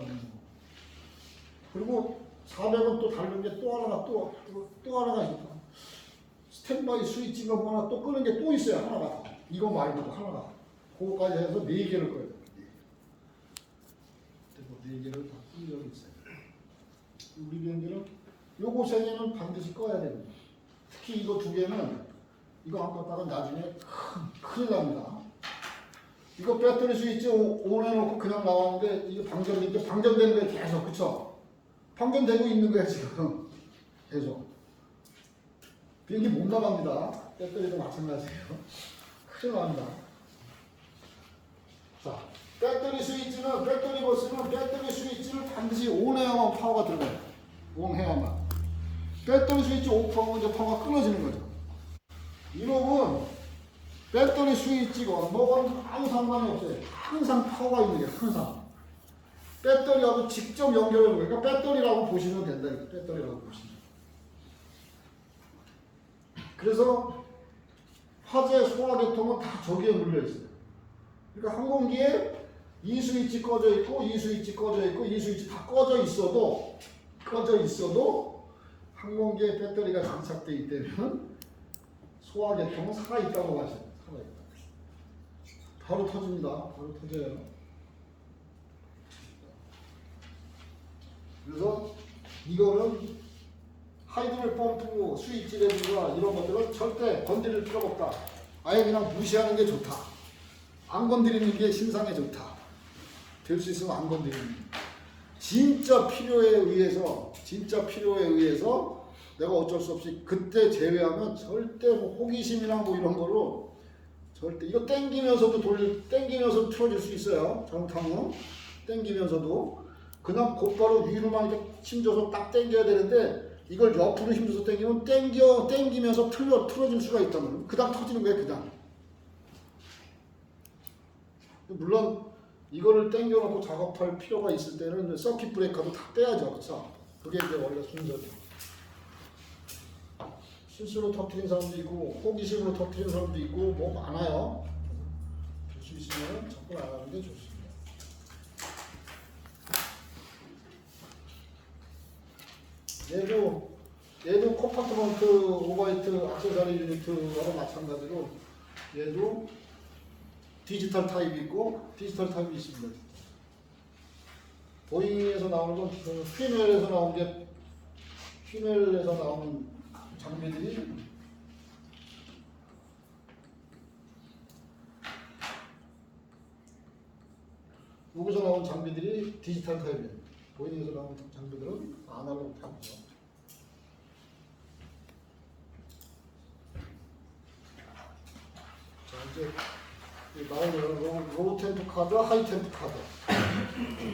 그리고 400은 또 다른 게 또 하나가 또 하나가 있어. 스탠바이 스위치인가 뭐 하나 또 끄는 게 또 있어요. 하나가. 이거 말고도 하나가. 그거까지 해서 4개를 꺼야 돼요. 그리고 4개를 다 끈 적이 있어요. 우리 비행기는 요거 3개는 반드시 꺼야 됩니다. 특히 이거 2개는 이거 안 껐다가 나중에 큰일 납니다. 이거 배터리 스위치 온 해놓고 그냥 나왔는데 이게 방전되는 거예요. 계속. 그쵸? 방전되고 있는 거예요 지금. 계속. 비행기 못 나갑니다. 배터리도 마찬가지예요. 큰일 납니다. 자, 배터리 스위치는, 배터리 버스는 배터리 스위치를 반드시 온해야만 파워가 들어가요. 온해야만. 배터리 스위치 오프하면 이제 파워가 끊어지는 거죠. 이놈은 배터리 스위치건 뭐건 아무 상관이 없어요. 항상 파워가 있는 게 항상. 배터리하고 직접 연결을, 그러니까 배터리라고 보시면 된다. 배터리라고 보시면. 그래서 화재 소화계통은 다 저기에 물려 있어요. 그러니까 항공기에 이 스위치 꺼져 있고, 이 스위치 꺼져 있고, 이 스위치 다 꺼져 있어도 항공기에 배터리가 장착되어 있다면 소화계통은 살아있다고 하셔요. 살아있다. 바로 터집니다. 바로 터져요. 그래서 이거는 하이드롤 펌프, 스위치 레버가 이런 것들은 절대 건드릴 필요가 없다. 아예 그냥 무시하는 게 좋다. 안 건드리는 게 신상에 좋다. 될 수 있으면 안 건드리는 게. 진짜 필요에 의해서 내가 어쩔 수 없이 그때 제외하면 절대 뭐 호기심이나 뭐 이런 거로 절대 이거 땡기면서도 땡기면서 틀어질 수 있어요. 잘못하면 땡기면서도 그냥 곧바로 위로만 이렇게 힘줘서 딱 땡겨야 되는데 이걸 옆으로 힘줘서 땡기면 땡기면서 틀어질 수가 있다면 그다음 터지는 거예요. 그다음. 물론 이거를 땡겨놓고 작업할 필요가 있을 때는 서킷 브레이커도 다 떼야죠. 그렇죠? 그게 이제 원래 순서죠. 실수로 터뜨린 사람도 있고 호기심으로 터뜨린 사람도 있고 뭐 많아요. 될 수 있으면 접근 안 하는 게 좋습니다. 얘도 컴파트먼트 오버히트 액세서리 유니트하고 마찬가지로 얘도 디지털 타입이 있고 디지털 타입이 있습니다. 보잉에서 나오는 건 휘멜에서 나오는 장비들이 여기서 나온 장비들이 디지털 타입이에요. 보잉에서 나온 장비들은 아날로그 타입이죠. 자, 이제 나오는 로우 템프 카드, 하이 템프 카드.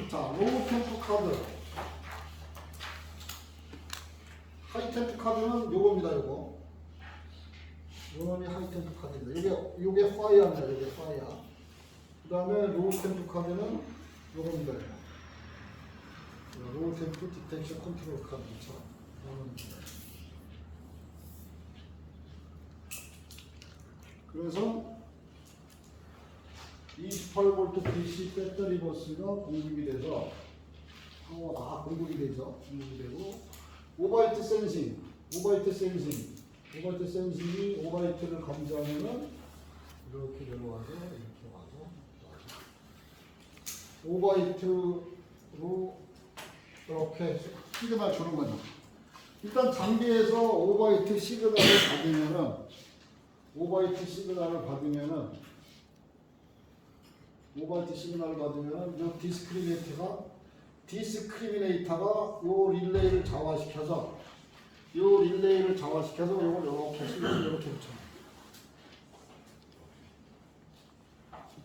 자, 로우 템프 카드. 하이 템프 카드는 요겁니다, 요거. 요놈이 하이 템프 카드입니다. 요게 파이어입니다, 요게 파이어. 그 다음에 로우 템프 카드는 요겁니다. 로우 템프 디텍션 컨트롤 카드처럼. 그래서 28V DC 배터리 버스가 공급이 돼서 파워가 다 공급이 되죠. 공급이 되고 오버히트 센싱이 오버히트를 감지하면은 이렇게 내려와서 이렇게 와서 오버히트로 이렇게 시그널 주는 거죠. 일단 장비에서 오버히트 시그널을 받으면은 이 디스크리미네이터가 요 릴레이를 자화시켜서 요걸 이렇게 붙여.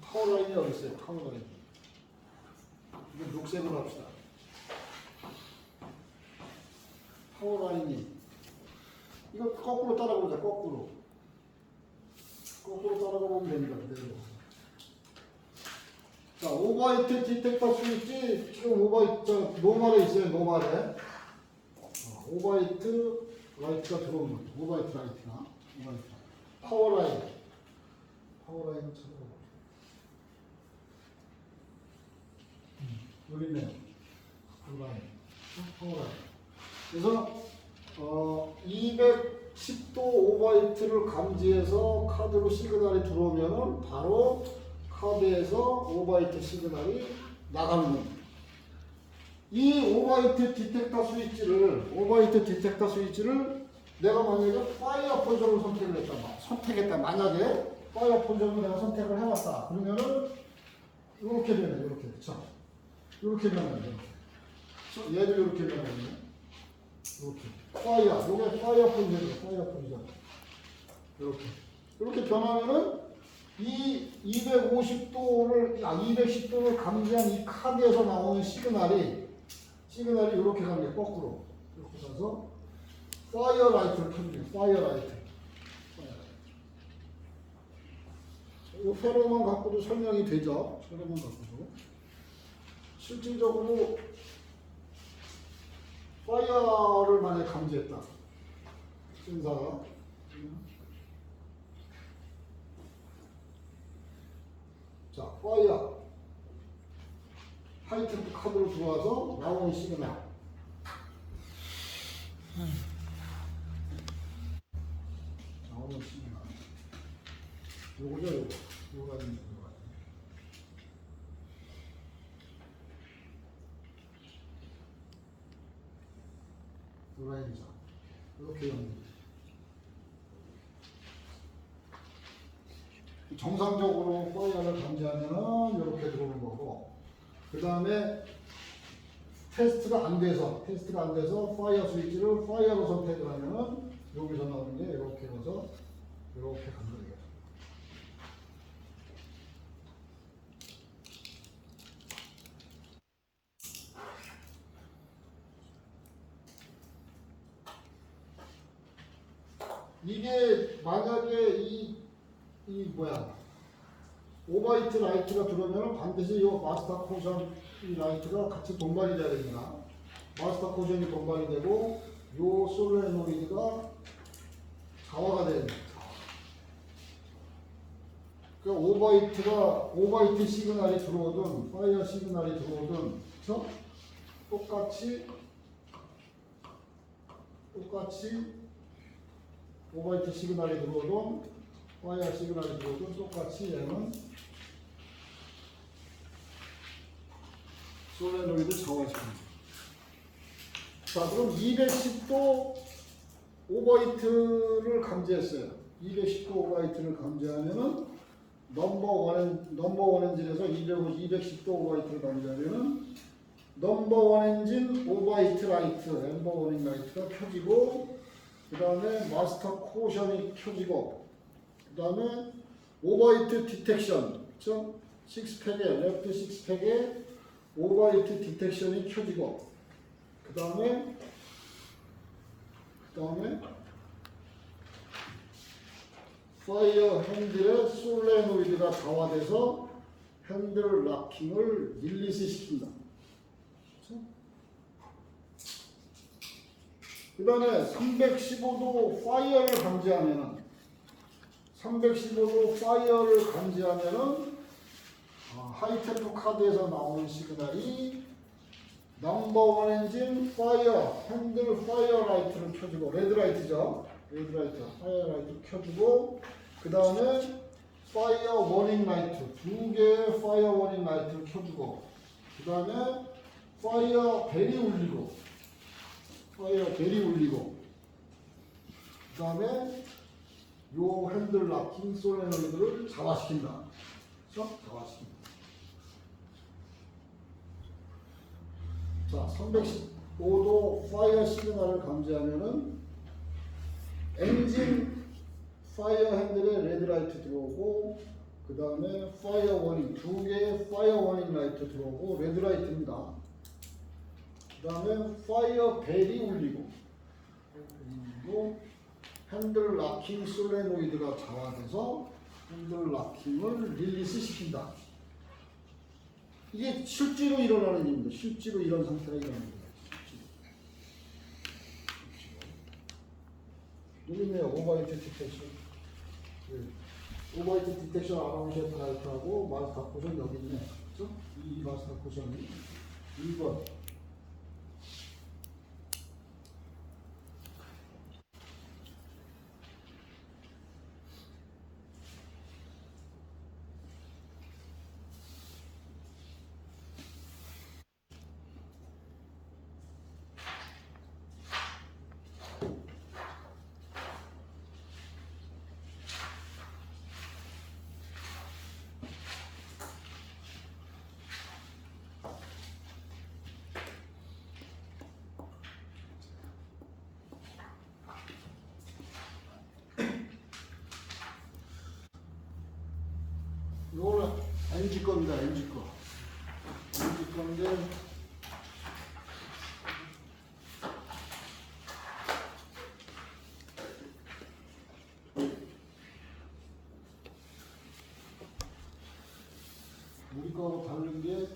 타워라인이 어디 있어요? 타워라인. 이거 녹색으로 합시다. 타워라인이 이거 거꾸로 따라가보자. 거꾸로 따라가보면 됩니다. 그대로. 자, 오버히트 디텍터 스위치 지금 오버히트 노멀에 있어요. 노멀에 오버히트 라이트가 들어오는 거죠. 오버히트 라이트가 파워라인을 찾아보고 여기 있네요. 파워라인. 그래서 210도 오버히트를 감지해서 카드로 시그널이 들어오면은 바로 카드에서 오버히트 시그널이 나가는 겁니다. 이 오버히트 디텍터 스위치를 내가 만약에 파이어 포션을 선택했다. 만약에 파이어 포션을 내가 선택을 해봤다. 그러면은 이렇게 변해. 이렇게. 그쵸? 이렇게 변하죠. 얘도 이렇게 변하거든요. 이렇게. 요게 파이어 포지션. 이렇게 변하면은 이 210도를 감지한 이 카드에서 나오는 시그널이 이렇게 가는 게 거꾸로. 이렇게 가서 파이어 라이트를 켜줍니다. 파이어 라이트. 이 회로만 갖고도 설명이 되죠. 회로만 갖고도. 실질적으로 파이어를 만약에 감지했다. 신사가. 자, 파이어. 하이템프 카드로 들어와서 나오는 시그널. 요거죠, 요거. 라인이죠. 이렇게 연결. 정상적으로 파이어를 감지하면은 이렇게 들어오는 거고, 그 다음에 테스트가 안 돼서 파이어 스위치를 파이어로 선택을 하면은 여기서 나오는 게 이렇게 가서 이렇게 간다 이거죠. 이게 만약에 이 오버히트 라이트가 들어오면 반드시 이 마스터 코션 이 라이트가 같이 동반이 돼야 됩니다. 마스터 코션이 동반이 되고 이 솔레노이드가 자화가 돼야 됩니다. 그 오버히트 시그널이 들어오든 파이어 시그널이 들어오든 그렇죠? 똑같이 오버히트 시그널이 들어오든 파이어 시그널이 들어오든 똑같이 얘는 솔레노이드 자화시킵니다. 자, 그럼 210도 오버히트를 감지했어요. 210도 오버히트를 감지하면은 넘버 엔진에서 210도 오버히트를 감지하면은 넘버 엔진 오버히트 라이트, 넘버 워닝 라이트가 켜지고, 그 다음에 마스터 코션이 켜지고, 그 다음에 오버히트 디텍션, 그쵸? 랩트 식스팩에 오버히트 디텍션이 켜지고, 그 다음에 파이어 핸들에 솔레노이드가 자화돼서 핸들 락킹을 릴리스 시킨다. 그 다음에 315도 파이어를 감지하면은 315도 파이어를 감지하면은 하이템프 카드에서 나오는 시그널이 넘버 원 엔진 파이어 핸들 파이어 라이트를 켜주고 레드라이트죠. 레드라이트 파이어 라이트 켜주고 그 다음에 파이어 워닝 라이트 두 개의 파이어 워닝 라이트를 켜주고 그 다음에 파이어 벨이 울리고 그 다음에 요 핸들 락킹 솔레노이드를 자화시킨다. 그렇죠? 자화시킨다. 자, 315도 파이어 시그널을 감지하면은 엔진 파이어 핸들에 레드라이트 들어오고 그 다음에 파이어 워닝 두 개의 파이어 워닝 라이트 들어오고 레드라이트입니다. 그 다음에 파이어 벨이 울리고 그리고 핸들 락킹 솔레노이드가 자화돼서 핸들 락킹을 릴리스 시킨다. 이게 실제로 일어나는 일입니다. 실제로 이런 상태가 일어나는 거예요. 여기 있네요. 오버히트 디텍션. 오버히트 디텍션 아나운시에트 라이트하고 마스터 쿠션 여기 있네. 그렇죠? 이 마스터 쿠션이 2번. 이거는 NG 겁니다. NG 거. NG 건데 우리 거하고 다른 게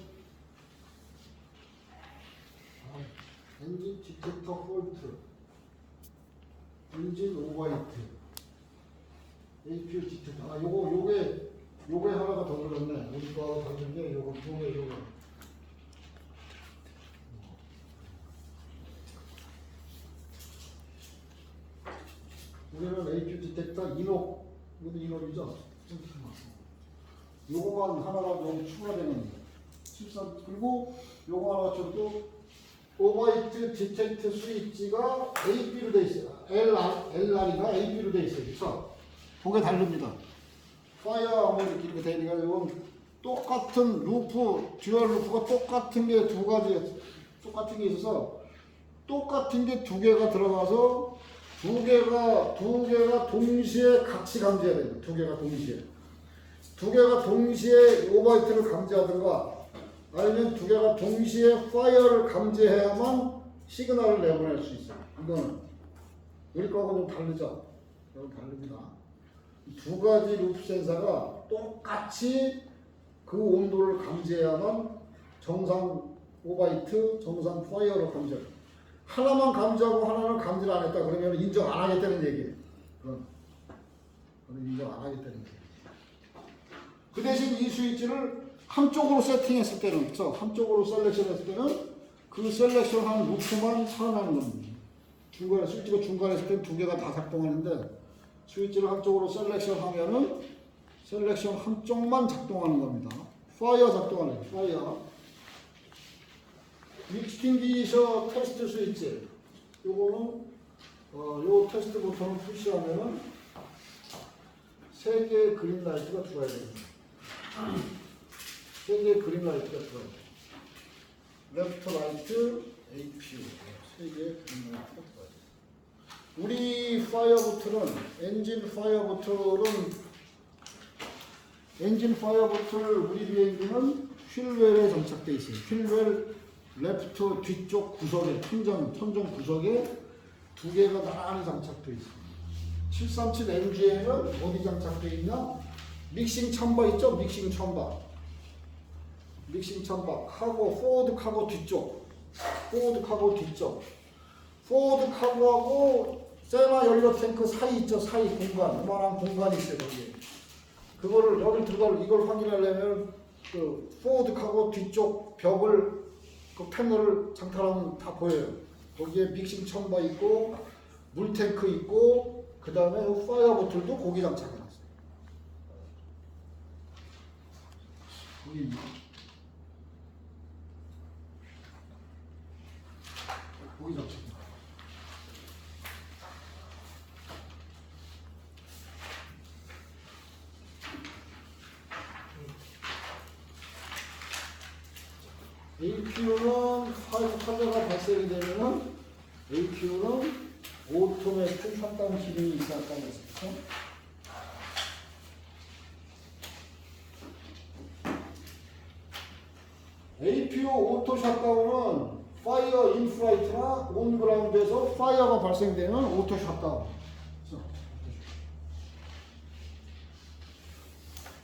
엔진 디텍터 폴트, 엔진 오버히트, APU 디텍터. 요게 하나가 더 들었네. 우리 거하고 다른 게 요거. 우리는 APU 디텍터 이노, 이것도 이노이죠? 요거만 하나가 여기 추가되는 거예요. 13, 그리고 요거 하나 저도 오버히트 디텍트 스위치가 AP로 돼 있어요. LR이가 AP로 돼 있어요. 그래서 그게 다릅니다. 파이어 아무리 길게 되니까 이건 똑같은 루프, 듀얼 루프가 똑같은 게 두 가지, 똑같은 게 있어서 똑같은 게 두 개가 들어가서 두 개가 동시에 같이 감지해야 됩니다. 두 개가 동시에 오버히트를 감지하든가 아니면 두 개가 동시에 파이어를 감지해야만 시그널을 내보낼 수 있어요. 이거는 우리 거하고 좀 다르죠? 여기 다릅니다. 두 가지 루프 센서가 똑같이 그 온도를 감지해야만 정상 오버히트, 정상 파이어로 감지해요. 하나만 감지하고 하나는 감지를 안 했다 그러면 인정 안 하겠다는 얘기예요. 그건 인정 안 하겠다는 얘기예요. 그 대신 이 스위치를 한쪽으로 세팅했을 때는, 그렇죠? 한쪽으로 셀렉션했을 때는 그 셀렉션한 루프만 살아나는 겁니다. 스위치가 중간에 있을 때는 두 개가 다 작동하는데 스위치를 한쪽으로 셀렉션하면은 셀렉션 한쪽만 작동하는 겁니다. 파이어 작동하는 거예요. 파이어. 익스팅기셔 테스트 스위치. 요거는 요 테스트 버튼을 푸시하면은 세 개의 그린 라이트가 들어야 됩니다. 세 개의 그린 라이트가 들어야 돼요. 레프트 라이트, APU. 세 개의 그린 라이트가 들어야 돼요. 우리 파이어보트는 엔진 파이어보트 우리 비행기는 휠웰에 장착되어 있어요. 휠웰 레프트 뒤쪽 구석에 천정 구석에 두 개가 나란히 장착되어 있습니다. 737 NG에는 어디 장착되어 있나? 믹싱 참바 있죠? 믹싱 참바 카고 포워드 카고 뒤쪽 포워드 카고하고 쇠나 연료 탱크 사이 있죠. 사이 공간, 이만한 공간이 있어요. 거기에. 그거를 여기 들어갈 이걸 확인하려면 그 포워드하고 뒤쪽 벽을 그 패널을 장탈하면 다 보여요. 거기에 믹싱 첨바 있고 물 탱크 있고 그 다음에 파이어 보틀도 고기 장착해놨어요. 거기 있나? 고기 장착. APU는 화재가 발생이 되면은 APU는 오토매틱 셧다운 기능이 있었다고 했었죠. APU 오토 셧다운은 파이어 인프라이트나 온그라운드에서 파이어가 발생되면 오토 셧다운.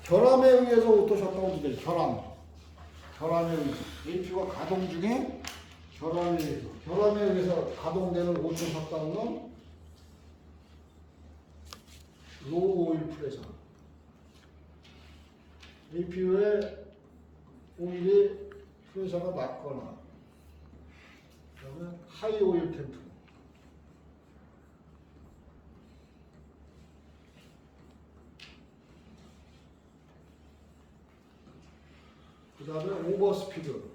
결함에 의해서 오토 셧다운이 돼요. 결함에 의해서. APU가 가동 중에 결함에 의해서 가동되는 오토 셧다운은 로우 오일 프레셔. APU의 오일이 프레셔가 낮거나 그다음에 하이 오일 템프. 그 다음에 오버스피드.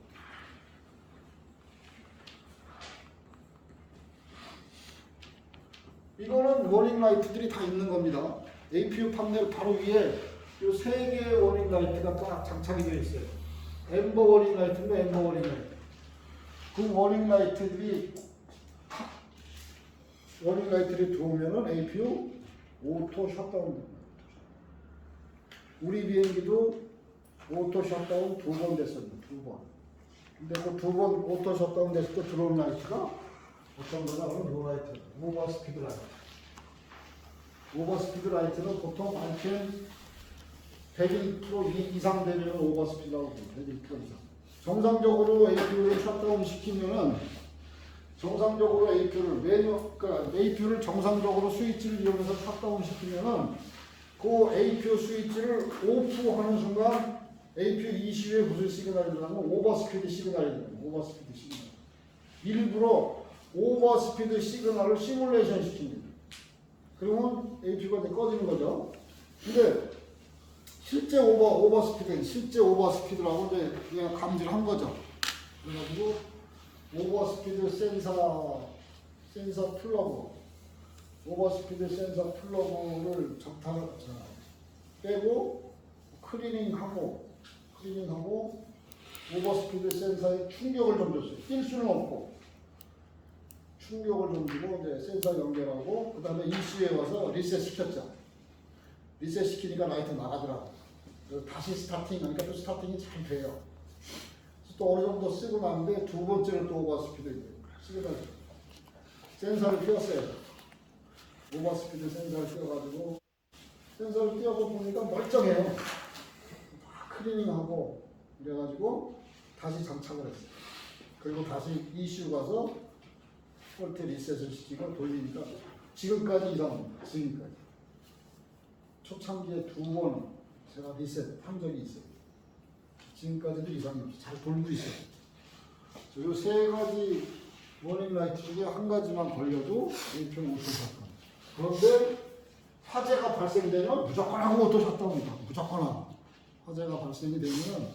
이거는 워닝 라이트들이 다 있는 겁니다. APU 판넬 바로 위에 이 세 개의 워닝 라이트가 딱 장착이 되어 있어요. 엠버 워닝 라이트인가 엠버 워닝 라이트. 그 워닝 라이트들이 들어오면은 APU 오토 셧다운 됩니다. 우리 비행기도 오토 셧다운 2번 됐습니다. 2번. 근데 그 2번 오토 셧다운 됐을 때 들어온 라이트가 어떤 거냐? 요 라이트. 오버스피드 라이트. 오버스피드 라이트는 보통 RPM 101% 이상 되면 오버스피드라고 해요. 101% 이상. 정상적으로 APU를 셧다운 시키면은 정상적으로 APU를 정상적으로 스위치를 이용해서 셧다운 시키면은 그 APU 스위치를 오프하는 순간 APU ECU에 무슨 시그널이 들어가면 오버스피드 시그널이 들어가요. 오버스피드 시그널. 일부러 오버스피드 시그널을 시뮬레이션 시킵니다. 그러면 APU가 꺼지는 거죠. 근데 실제 오버스피드라고 이제 그냥 감지를 한 거죠. 그래가지고 오버스피드 센서 플러그, 오버스피드 센서 플러그를 빼고 클리닝하고 오버스피드 센서에 충격을 좀 줬어요. 뛸 수는 없고 충격을 좀 주고 이제 센서 연결하고 그 다음에 ECU에 와서 리셋 시켰죠. 리셋 시키니까 라이트 나가더라고. 다시 스타팅하니까 또 스타팅이 잘 돼요. 또 어느 정도 쓰고 나는데 두 번째로 또 오버스피드 시그널 센서를 띄웠어요. 오버스피드 센서를 띄워가지고 센서를 띄워서 보니까 멀쩡해요. 다 클리닝하고 이래가지고 다시 장착을 했어요. 그리고 다시 ECU 가서 폴트 리셋을 시키고 돌리니까 지금까지 이상합니다. 지금까지 초창기에 2번 제가 리셋 한 적이 있어요. 지금까지도 이상이 없어요. 잘 돌고 있어요. 이 세 가지 워닝 라이트 중에 한 가지만 걸려도 APU는 오토 셧다운. 그런데 화재가 발생되면 무조건 하고 오토 셧다운이다. 무조건 하고. 화재가 발생이 되면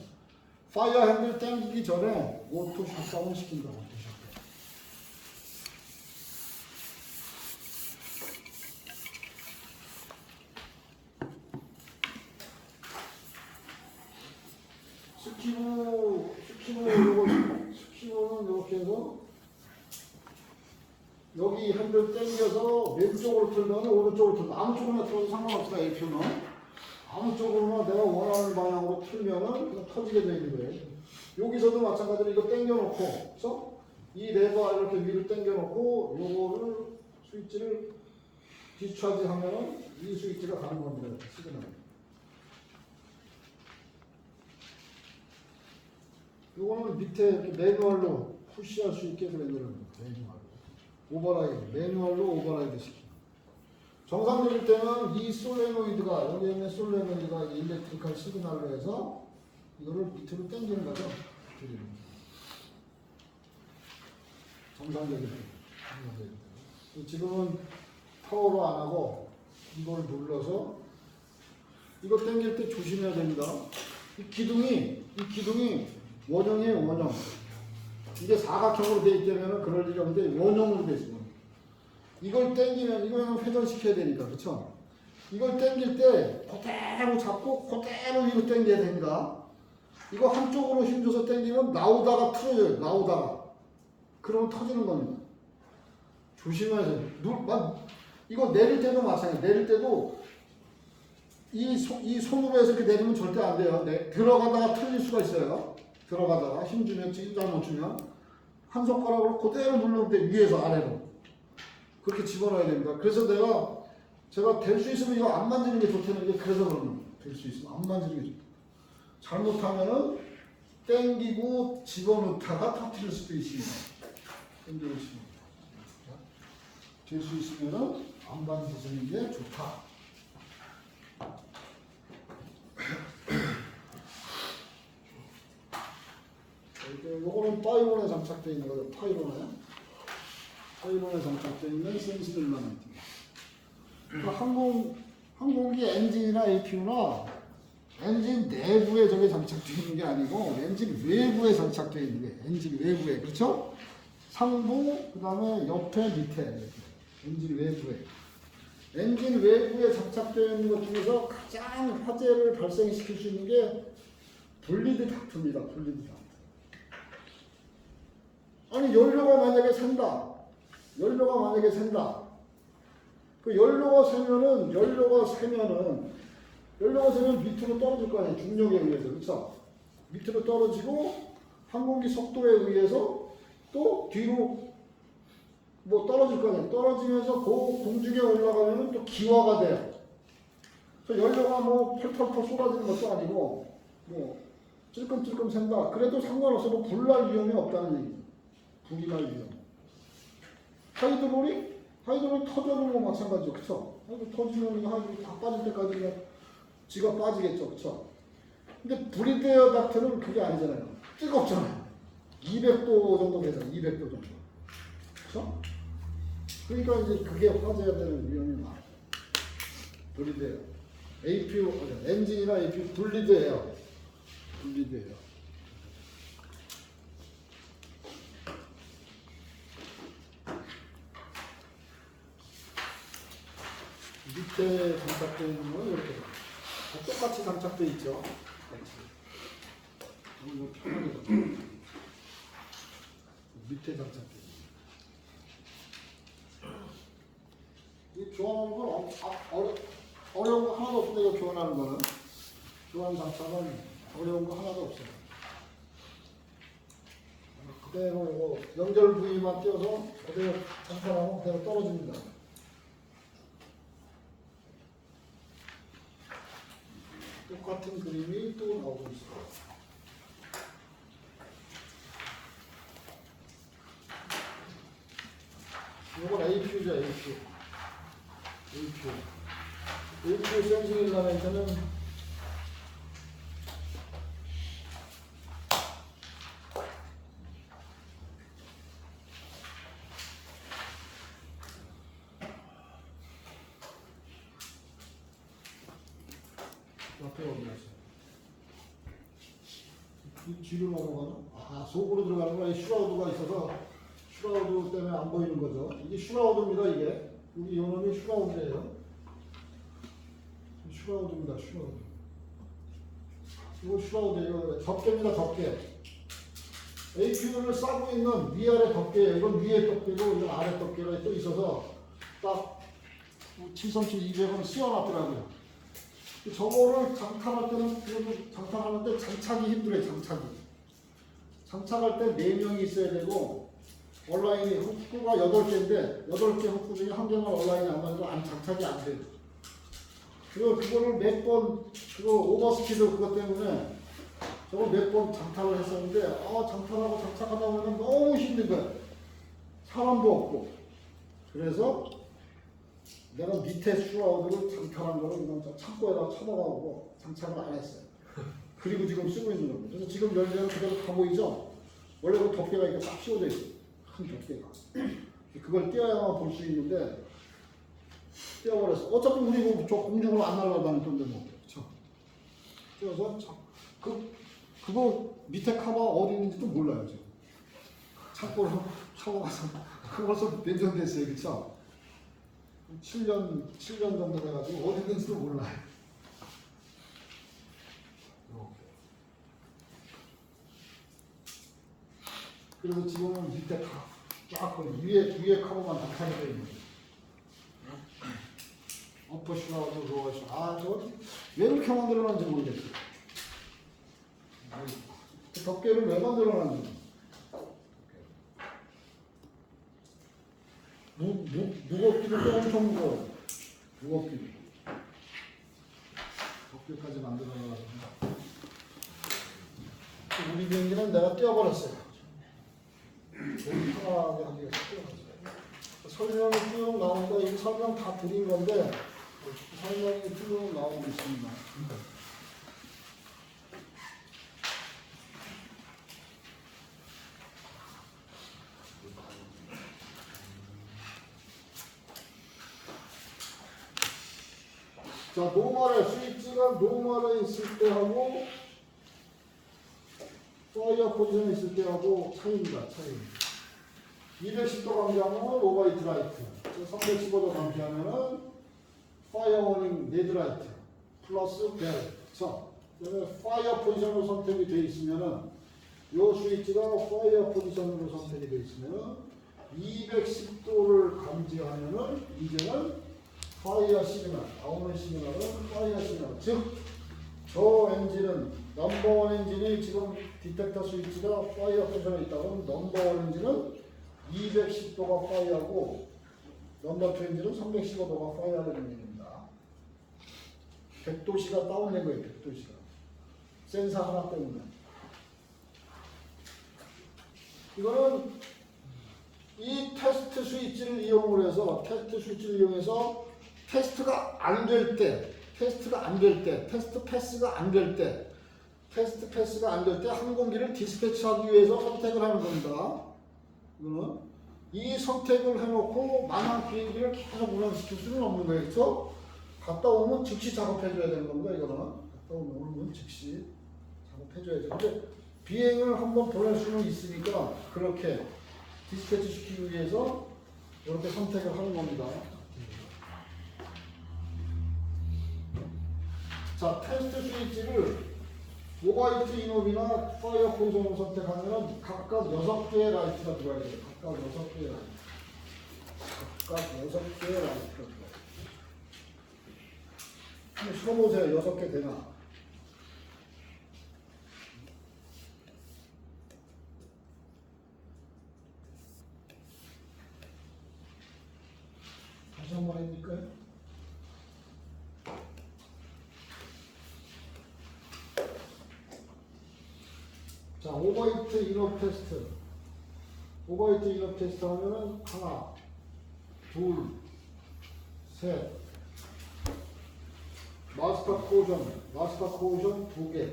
파이어 핸들 땡기기 전에 오토 셧다운 시킨다고. 오토 셧다운. 스키브는 이렇게 해서 여기 핸들 당겨서 왼쪽으로 틀면 오른쪽으로 틀면 아무 쪽으로나 틀어도 상관없어요. APU는 아무 쪽으로나 내가 원하는 방향으로 틀면은 그냥 터지게 되는 거예요. 여기서도 마찬가지로 이거 당겨놓고, 그래서 이 레버 이렇게 위로 당겨놓고 요거를 스위치를 디스차지하면은 이 스위치가 가는 겁니다. 시그널. 요거는 밑에 이렇게 매뉴얼로 푸시할 수 있게 그래놓은 거예요. 매뉴얼로. 매뉴얼로 오버라이드 시킵니다. 정상적일 때는 이 솔레노이드가 여기 있는 솔레노이드가 일렉트리컬 시그널로 해서 이거를 밑으로 당기는 거죠. 정상적일 때. 지금은 파워로 안 하고 이걸 눌러서 이거 당길 때 조심해야 됩니다. 이 기둥이 원형이에요, 원형. 이게 사각형으로 돼 있다면 그럴 일이 없는데 원형으로 돼 있어요. 이걸 당기면 이거는 회전시켜야 되니까, 그렇죠? 이걸 당길 때 그대로 잡고 그대로 위로 당겨야 됩니다. 이거 한쪽으로 힘줘서 당기면 나오다가 틀어져요. 나오다가. 그러면 터지는 겁니다. 조심하세요. 이거 내릴 때도 마찬가지예요. 내릴 때도 이 손으로 해서 이렇게 내리면 절대 안 돼요. 들어가다가 틀릴 수가 있어요. 들어가다가 힘주면, 잘못 주면 한 손가락으로 그대로 누르면 돼. 위에서 아래로. 그렇게 집어넣어야 됩니다. 그래서 제가 될 수 있으면 이거 안 만지는 게 좋다는 게 그래서 그런 거예요. 될 수 있으면 안 만지는 게 좋다. 잘못하면은 땡기고 집어넣다가 터뜨릴 수도 있습니다. 땡기고 집어넣다. 될 수 있으면은 안 만지는 게 좋다. 요거는 파이론에 장착되어 있는 거죠. 파이론에 장착되어 있는 센스 일러메이트. 그러니까 항공기 엔진이나 APU나 엔진 내부에 저게 장착되어 있는 게 아니고 엔진 외부에 장착되어 있는 게 엔진 외부에, 그렇죠? 상부, 그 다음에 옆에, 밑에 이렇게. 엔진 외부에 장착되어 있는 것 중에서 가장 화재를 발생시킬 수 있는 게 분리드 닥트입니다. 분리드 닥트. 아니 연료가 만약에 샌다. 그 연료가 새면 밑으로 떨어질 거 아니에요. 중력에 의해서. 그렇죠? 밑으로 떨어지고 항공기 속도에 의해서 또 뒤로 뭐 떨어질 거 아니에요. 떨어지면서 그 공중에 올라가면은 또 기화가 돼요. 그래서 연료가 뭐 펄펄펄 쏟아지는 것도 아니고 뭐 찔끔찔끔 샌다. 그래도 상관없어. 뭐 불날 위험이 없다는 얘기죠. 불이 날 위험. 하이드롤이 터져도 뭐 마찬가지죠. 그쵸? 터지면 이거 하이드롤이 다 빠질 때까지 그냥 지가 빠지겠죠. 그쵸? 근데 브리드에어 닥트는 그게 아니잖아요. 뜨겁잖아요. 200도 정도 되잖아요. 200도 정도. 그쵸? 그러니까 이제 그게 화재가 되는 위험이 많아요. 브리드에어. APU, 엔진이나 APU 분리드에어. 밑에 장착되어 있는 건 이렇게 똑같이 장착되어 있죠. 너무 편하게 밑에 장착되어 있는. 이 교환하는 건 어려운 거 하나도 없습니다. 이거 교환하는 거는. 교환 장착은 어려운 거 하나도 없어요. 그대로 이거 연결 부위만 띄워서 그대로 장착하면 그대로 떨어집니다. 똑같은 그림이 또 나오고 있어요. 이건 APU죠, APU. APU 센싱 일러메이터는 옆에 어디 있어요? 이 뒤로 넘어가나? 아, 속으로 들어가는 거야. 이 슈라우드가 있어서 슈라우드 때문에 안 보이는 거죠. 이게 슈라우드입니다, 이게. 여기 요놈이 슈라우드예요. 슈라우드입니다, 슈라우드. 이거 슈라우드예요. 덮개입니다, 덮개. APU를 싸고 있는 위아래 덮개예요. 이건 위에 덮개고, 이건 아래 덮개가 또 있어서 딱 7cm 200원 씌워놨더라고요. 저거를 장착할 때는, 장착하는데 장착이 힘들어요, 장착할 때 4명이 있어야 되고, 온라인이 훅구가 8개인데, 8개 훅구 중에 1개만 온라인이 안 맞아도 장착이 안 돼요. 그거를 몇 번, 오버스피드 그것 때문에, 저거 몇 번 장착을 했었는데, 장착하고 장착하다 보면 너무 힘든 거예요. 사람도 없고. 그래서, 내가 밑에 슈라우드를 장착한 거를 그냥 창고에다가 쳐박아오고 장착을 안 했어요. 그리고 지금 쓰고 있는 겁니다. 그래서 지금 열면 그대로 다 보이죠? 원래 그 덮개가 이렇게 딱 씌워져 있어요. 큰 덮개가. 그걸 떼어야만 볼 수 있는데 떼어버렸어. 어차피 우리 저 공중으로 안 날아다닐 건데 뭐. 그쵸? 떼어서 그거 밑에 카바 어디 있는지도 몰라요 지금. 창고로 쳐가서 그거 벌써 몇 년 됐어요. 그쵸? 7년 정도 돼가지고 어디 있는지도 몰라요. 그래서 지금은 밑에 쫙 위에 커버만 다 타게 되어 있는 거예요. 어퍼슈라고 그거죠. 저거 왜 이렇게 만들어놨는지 모르겠어요. 덮개를 왜 만들어놨는지. 무겁기도 또 엄청 무거워. 무겁기도. 덮개까지 만들어놔가지고. 우리 비행기는 내가 떼어버렸어요. 편하게 하기가 쉽더라고요. 설명이 쭉 나오니까 이 설명 다 드린 건데 설명이 쭉 나오고 있습니다. 자, 노멀에 스위치가 노멀에 있을 때 하고 파이어 포지션에 있을 때 하고 차이입니다. 차이. 210도 감지하면 오버히트 라이트, 315도 감지하면 파이어 워닝 레드 라이트 플러스 벨. 자, 파이어 포지션으로 선택이 되어 있으면은 이 스위치가 파이어 포지션으로 선택이 되어 있으면은 210도를 감지하면은 이제는 파이어 시그널, 나오는 시그널은 파이어 시그널. 즉, 저 엔진은 넘버원 엔진이 지금 디텍터 스위치가 파이어 포지션에 있다면 넘버원 엔진은 210도가 파이어고 넘버 2 엔진은 315도가 파이어라는 얘기입니다. 100도씨가 다운된 거예요. 100도씨가. 센서 하나 때문에. 이거는 이 테스트 스위치를 이용을 해서 테스트가 안 될 때, 테스트 패스가 안 될 때 항공기를 디스패치하기 위해서 선택을 하는 겁니다. 이거는 이 선택을 해놓고 마냥 비행기를 계속 운항시킬 수는 없는 거예요. 그렇죠? 갔다 오면 즉시 작업해줘야 되는 겁니다. 이거는 갔다 오면 즉시 작업해줘야죠. 근데 비행을 한번 보낼 수는 있으니까 그렇게 디스패치 시키기 위해서 이렇게 선택을 하는 겁니다. 자, 테스트 스위치를 오버히트 인업이나 파이어 포지션을 선택하면 각각 6개의 라이트가 들어가야 돼요. 각각 6개의 라이트가 들어가요. 한번 써보세요. 6개 되나? 다시 한번 해볼까요? 자, 오버히트 인업 테스트. 오버히트 인업 테스트 하면은 하나, 둘, 셋. 마스터 코션 2개.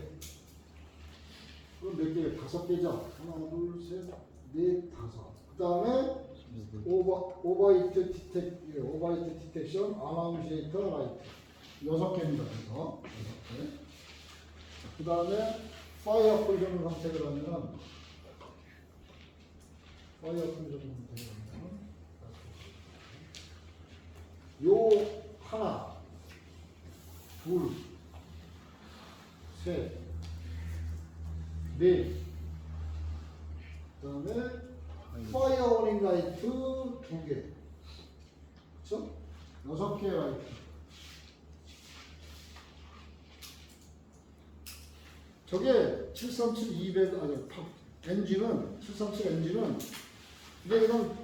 그럼 몇 개? 5개죠? 하나, 둘, 셋, 넷, 5. 그 다음에 오버히트 디텍션, 아나운시에이터 라이트. 6개입니다. 그래서 6개. 그 다음에 파이어 포지션을 선택을 하면은 요 하나, 둘, 셋, 넷. 그 다음에 파이어 워닝 라이트 2개. 그쵸? 6개의 라이트. 저게 737-200 엔진은 737 엔진은 이게 그냥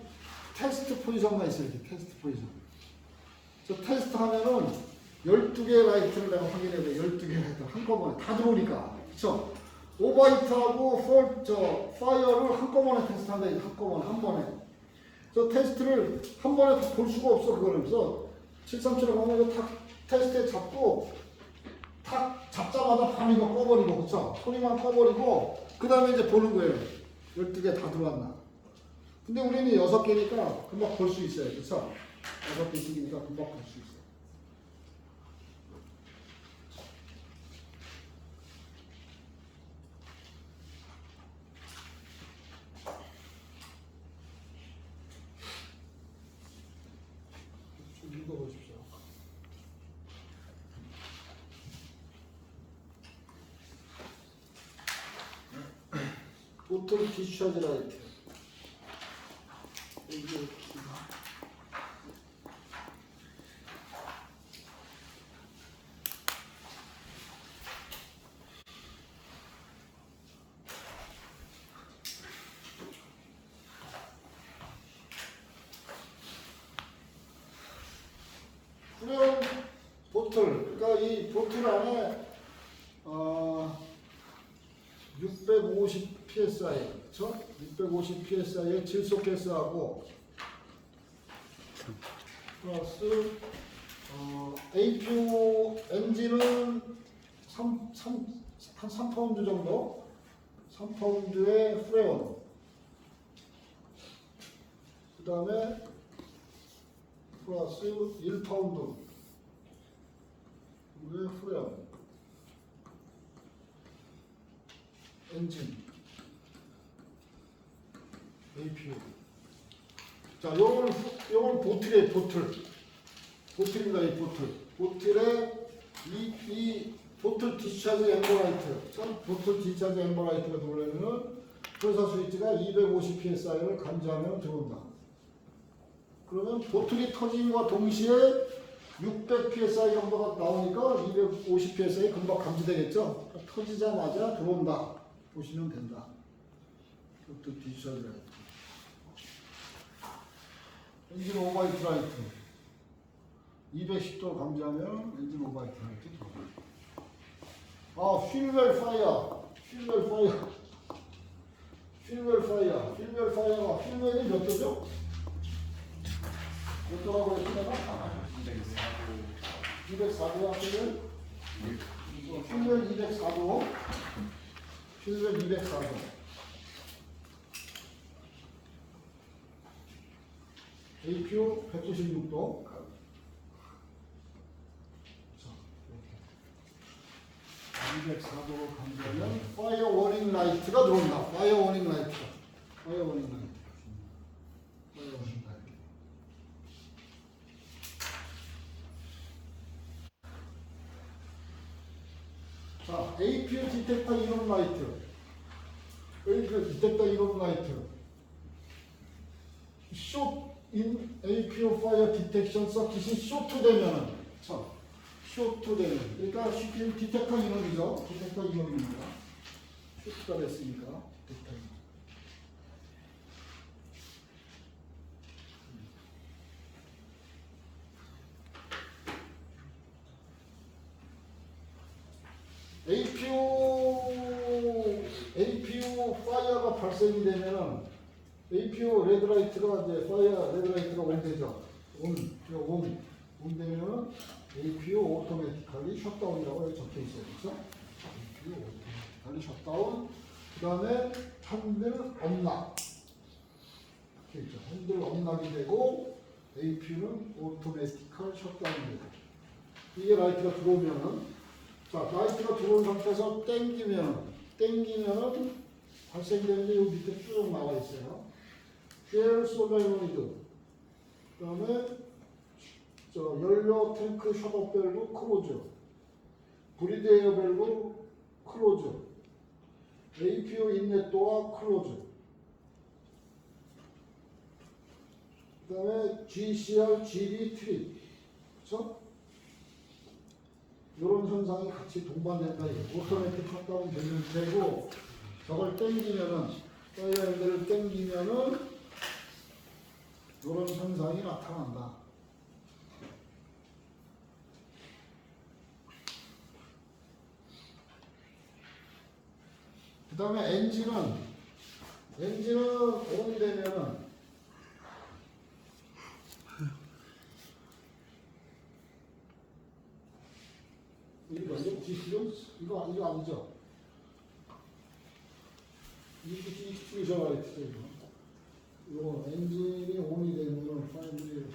테스트 포지션만 있어요. 이렇게 테스트 포지션. 저 테스트 하면은 12개의 라이트를 내가 확인해야 돼. 12개의 라이트 한꺼번에 다 들어오니까. 그쵸? 오버히트하고 파이어를 한꺼번에 테스트한다. 한꺼번에 한 번에. 저 테스트를 한 번에 다 볼 수가 없어. 그거는. 그래서 737을 보면 이거 탁 테스트에 잡고 탁 잡자마자 바로 이거 꺼버리고 그쵸? 소리만 꺼버리고 그 다음에 이제 보는 거예요. 12개 다 들어왔나. 근데 우리는 6개니까 금방 볼 수 있어요. 그쵸? 6개씩이니까 금방 볼 수 있어요. 좀 읽어보십시오. 보통 디스차지 라이트. 후렴 보틀, 그러니까 이 보틀 안에 650 psi, 그렇죠? 650 psi의 질소 가스하고 플러스 APU 엔진은 한 3파운드 정도, 3파운드의 프레온, 그 다음에 플러스 1파운드 의 프레온 엔진 APU. 자, 요건 보틀이에요. 보틀입니다. 이 보틀에 이 보틀 디스차지 엠버라이트, 참 보틀 디스차지 엠버라이트가 들어오려면 회사 스위치가 250 psi를 감지하면 들어온다. 그러면 보틀이 터짐과 동시에 600 psi 정도가 나오니까 250 psi 금방 감지되겠죠. 그러니까 터지자마자 들어온다 보시면 된다. 보틀 디스차지 라이트. 엔진 오버히트 라이트 210도 감지하면 엔진 오버히트 라이트 들어옵니다. 휠웰 파이어. 휠웰 파이어가 휠웰이 몇 도죠? 몇 도라고 했습니까? 204도 하시면 휠웰 204도. 휠웰 204도. APU 196도. 자, 이렇게 204도로 감지하면 파이어 워닝 라이트가 들어온다. 파이어 워닝 라이트. 자, APU 디텍터 이론 라이트. 숏 인 APU 파이어 디텍션 서킷이 쇼트되면은, 그러니까 쉽게 디텍터 이론이죠. 디텍터입니다. 쇼트가 됐으니까 디텍터 이론. APU 파이어가 발생이 되면은 APU 레드라이트가 이제 파이어 레드라이트가 온 되죠. 온 되면은 APU 오토매티컬리 셧다운이라고 적혀 있어요. 그렇죠? APU 오토매티컬리 셧다운. 그다음에 핸들 엄락. 이렇게 있죠. 핸들 엄락이 되고 APU는 오토매티컬 셧다운이 되고. 이게 라이트가 들어오면은, 자, 라이트가 들어온 상태에서 땡기면은 발생되는 게 여기 밑에 쭉 나와 있어요. 퓨엘 솔레노이드, 그 다음에 연료 탱크 셧업 밸브 클로즈, 브리드 에어 밸브 클로즈, APU 인렛도어 클로즈, 그 다음에 GCR, GB 트립, 그렇죠? 이런 현상이 같이 동반된다. 오토매틱 셧다운 되면 되고, 저걸 땡기면은, 파이어 핸들을 땡기면은 이런 현상이 나타난다. 그 다음에 엔진은 온이 되면은 이거 디퓨저? 이거 아니죠? 이게 디퓨저 라이트죠, 이거. 이거 엔진이 온이 되면 파이널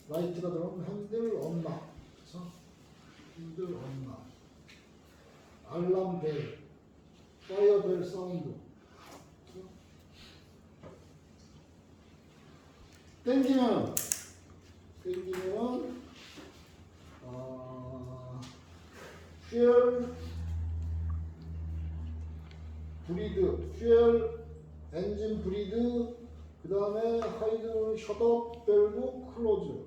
라이트가 들어가면 핸들 언락, 그래서 핸들 언락, 알람 벨, 파이어 벨 사운드. 땡기면 퓨얼 브리드, 퓨얼 엔진 브리드, 그 다음에 하이드 셧업 밸브 클로즈,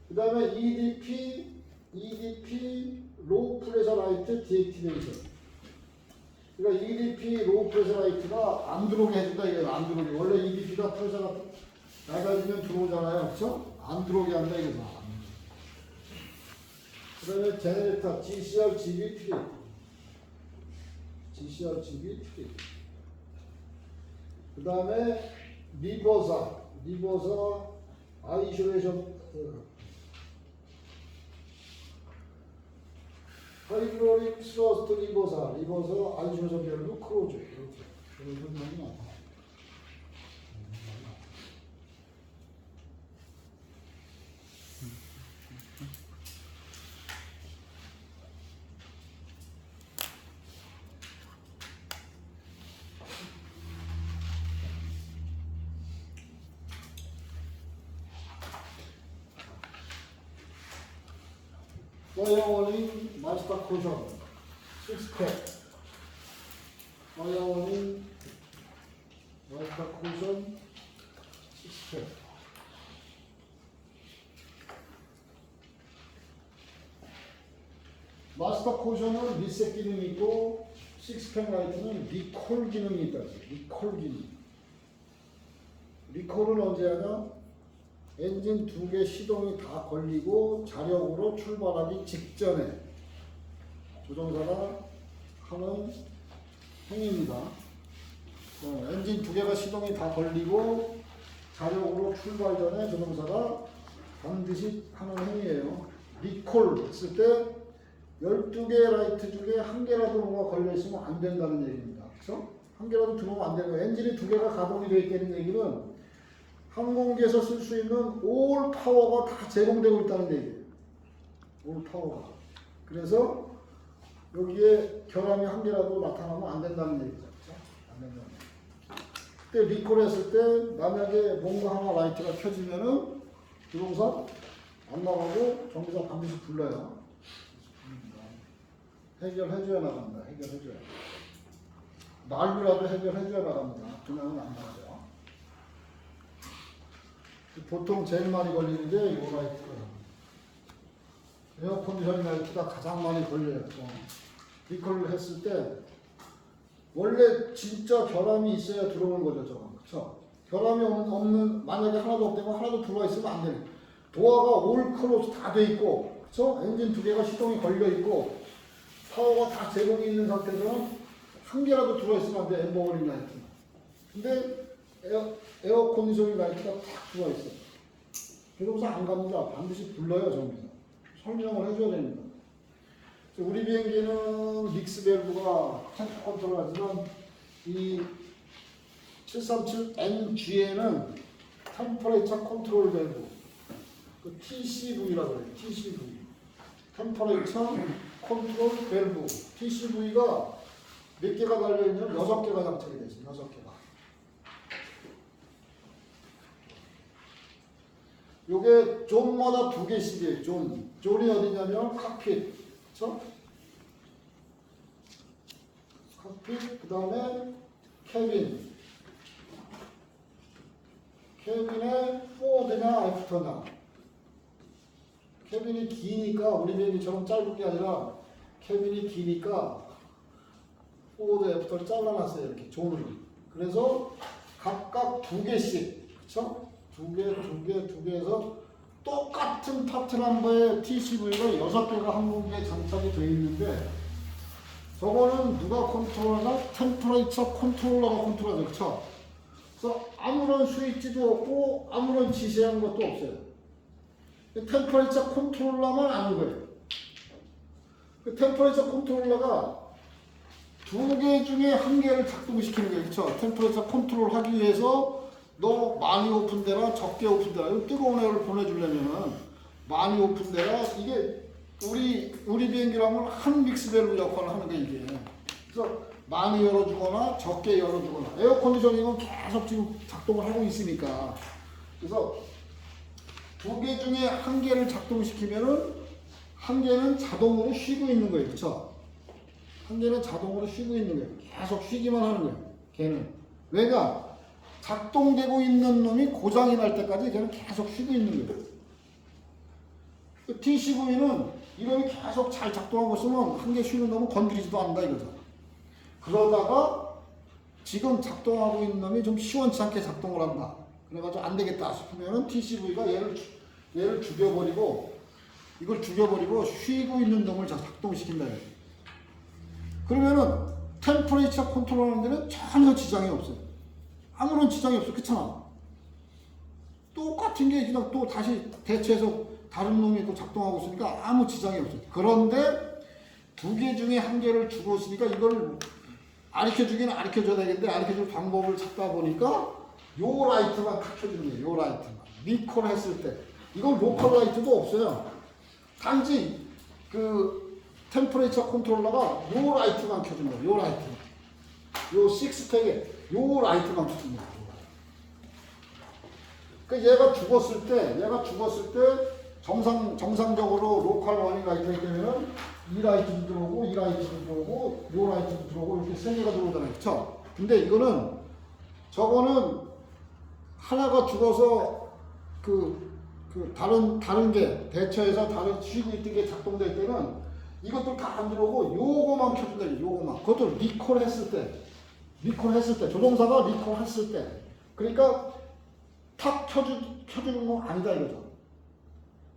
그 다음에 EDP 로우 프레셔 라이트 디액티베이션. 그러니까 EDP 로우 프레셔 라이트가 안 들어오게 해준다. 이게 안 들어오게. 원래 EDP가 프레셔가 낮아지면 들어오잖아요. 그렇죠? 안 들어오게 한다 이거죠. 그 다음에 제네레이터 GCR-GB 트리, GCR-GB 트리. 그 다음에 리버사 아이솔레이션, 하이드로릭 스러스트 리버사 아이솔레이션 밸브 클로즈. 이렇게 그런 설명이 나와요. 파이어 워닝 마스터 쿠션 6팩, 파이어 워닝 마스터 쿠션 6팩. 마스터 쿠션은 리셋 기능이 있고 6팩 라이트는 리콜 기능이 있다. 리콜 기능. 리콜은 언제 하냐? 엔진 2개 시동이 다 걸리고 자력으로 출발하기 직전에 조종사가 하는 행위입니다. 엔진 2개가 시동이 다 걸리고 자력으로 출발 전에 조종사가 반드시 하는 행위예요. 리콜 했을 때 12개 라이트 중에 1개라도 뭐가 걸려있으면 안 된다는 얘기입니다. 그렇죠? 1개라도 들어오면 안 되는 거예요. 엔진이 2개가 가동이 되어 있다는 얘기는 항공기에서 쓸 수 있는 올 파워가 다 제공되고 있다는 얘기예요. 올 파워가. 그래서 여기에 결함이 1개라도 나타나면 안 된다는 얘기죠. 그렇죠? 안 된다는 얘기. 그때 리콜 했을 때 만약에 뭔가 하나 라이트가 켜지면은 조종사 안 나가고 정비사 반드시 불러요. 해결해줘야 나갑니다. 해결해줘야. 말로라도 해결해줘야 나갑니다. 그냥은 안 나가요. 보통 제일 많이 걸리는 게 이 라이트거든요. 에어컨디션 라이트가 가장 많이 걸려요. 리콜을 했을 때 원래 진짜 결함이 있어야 들어오는 거죠. 저건. 그렇죠? 결함이 없는, 만약에 하나도 없다면 하나도 들어와 있으면 안 돼요. 도어가 올 클로즈 다 돼 있고, 그렇죠? 엔진 2개가 시동이 걸려 있고 파워가 다 제공이 있는 상태에서는 1개라도 들어와 있으면 안 돼. 엠버워링 라이트. 근데 에어 컨디셔닝 라이트가 딱 들어와 있어요. 그래서 안 갑니다. 반드시 불러요, 정비사. 설명을 해줘야 됩니다. 우리 비행기는 믹스 밸브가 템프 컨트롤 하지만 이 737NG에는 템퍼레이처 컨트롤 밸브, 그 TCV라고 해요. TCV. 템퍼레이처 컨트롤 밸브. TCV가 몇 개가 달려있냐면 6개가 장착이 되어 있어요. 6개가. 요게 존마다 2개씩이에요. 존이 어디냐면 칵핏, 그쵸? 칵핏, 그 다음에 캐빈. 캐빈에 포워드냐 애프터냐. 캐빈이 기니까 우리 비행기처럼 짧은 게 아니라 캐빈이 기니까 포워드 애프터를 잘라놨어요. 이렇게 존을. 그래서 각각 2개씩, 그쵸? 2개 해서 똑같은 파트 넘버의 TCV가 6개가 항공기에 장착이 되어 있는데 저거는 누가 컨트롤하나? 템퍼레이처 컨트롤러가 컨트롤하죠. 그렇죠? 그래서 아무런 스위치도 없고 아무런 지시하는 것도 없어요. 템퍼레이처 컨트롤러만 아는 거예요. 그 템퍼레이처 컨트롤러가 두 개 중에 한 개를 작동시키는 거예요. 그렇죠? 템퍼레이처 컨트롤 하기 위해서 너 많이 오픈되라 적게 오픈되라 뜨거운 애를 보내주려면은 많이 오픈되라 이게 우리 비행기라면 한 믹스밸브 역할을 하는 게 이게. 그래서 많이 열어주거나 적게 열어주거나 에어컨디셔닝은 계속 지금 작동을 하고 있으니까 그래서 두 개 중에 한 개를 작동시키면은 한 개는 자동으로 쉬고 있는 거예요. 그렇죠? 한 개는 자동으로 쉬고 있는 거예요. 계속 쉬기만 하는 거예요. 걔는 왜가 작동되고 있는 놈이 고장이 날 때까지 걔는 계속 쉬고 있는 거예요. TCV는 이놈이 계속 잘 작동하고 있으면 한 개 쉬는 놈은 건드리지도 않는다 이거죠. 그러다가 지금 작동하고 있는 놈이 좀 시원치 않게 작동을 한다. 그래가지고 안 되겠다 싶으면은 TCV가 얘를 죽여버리고 이걸 죽여버리고 쉬고 있는 놈을 작동시킨다. 그러면은 템퍼레이처 컨트롤하는 데는 전혀 지장이 없어요. 아무런 지장이 없어. 그렇잖아. 똑같은 게 그냥 또 다시 대체해서 다른 놈이 또 작동하고 있으니까 아무 지장이 없어요. 그런데 두 개 중에 한 개를 주고 있으니까 이걸 가르쳐주기는 가르쳐줘야 되겠는데 가르쳐줄 방법을 찾다 보니까 요 라이트만 탁 켜주는 거예요. 요 라이트만. 리콜 했을 때. 이건 로컬 라이트도 없어요. 단지 그 템퍼레이처 컨트롤러가 요 라이트만 켜준 거예요. 요 라이트. 요 식스팩에 요 라이트만 켜준 거예요. 그러니까 얘가 죽었을 때 정상적으로 로컬 원이 라이트가 되면은 이 라이트도 들어오고 이 라이트도 들어오고 요 라이트도 들어오고 이렇게 세 개가 들어오잖아요. 그쵸? 근데 저거는 하나가 죽어서 다른 게 대처해서 다른 쉬고 있던 게 작동될 때는 이것들 다 안 들어오고 요거만 켜준다. 요거만. 그것도 리콜 했을 때 조종사가 리콜 했을 때 그러니까 탁 켜주는 거 아니다 이거죠.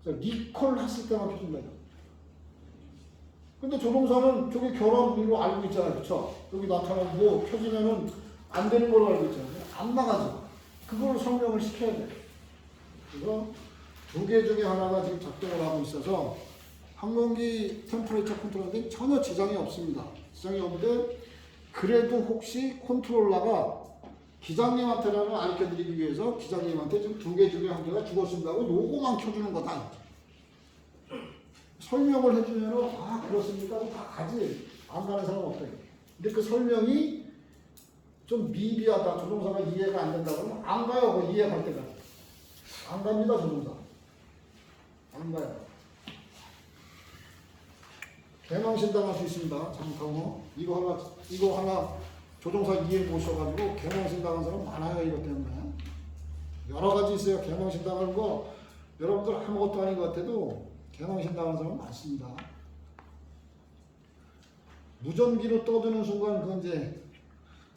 그래서 리콜 했을 때만 켜준다 이거. 근데 조종사는 저기 결함으로 알고 있잖아요. 그쵸? 여기 나타나면 뭐 켜지면은 안 되는 걸로 알고 있잖아요. 안 나가죠. 그걸 설명을 시켜야 돼요. 그래서 두 개 중에 하나가 지금 작동을 하고 있어서 항공기 템퍼레이처 컨트롤인데 전혀 지장이 없습니다. 지장이 없는데 그래도 혹시 컨트롤러가 기장님한테라는 알려드리기 위해서 기장님한테 지금 두 개 중에 한 개가 죽었습니다고 요거만 켜주는 거다. 설명을 해주면은 아 그렇습니까? 다 가지. 안 가는 사람 없다. 근데 그 설명이 좀 미비하다. 조종사가 이해가 안 된다 그러면 안 가요. 그 이해할 때가. 안 갑니다. 조종사. 안 가요. 개망신 당할 수 있습니다. 잘못하고 이거 하나 조종사 이해 보셔가지고 개망신 당한 사람 많아요. 이것 때문에 여러 가지 있어요. 개망신 당하는 거 여러분들 아무것도 아닌 것 같아도 개망신 당하는 사람 많습니다. 무전기로 떠드는 순간 그건 이제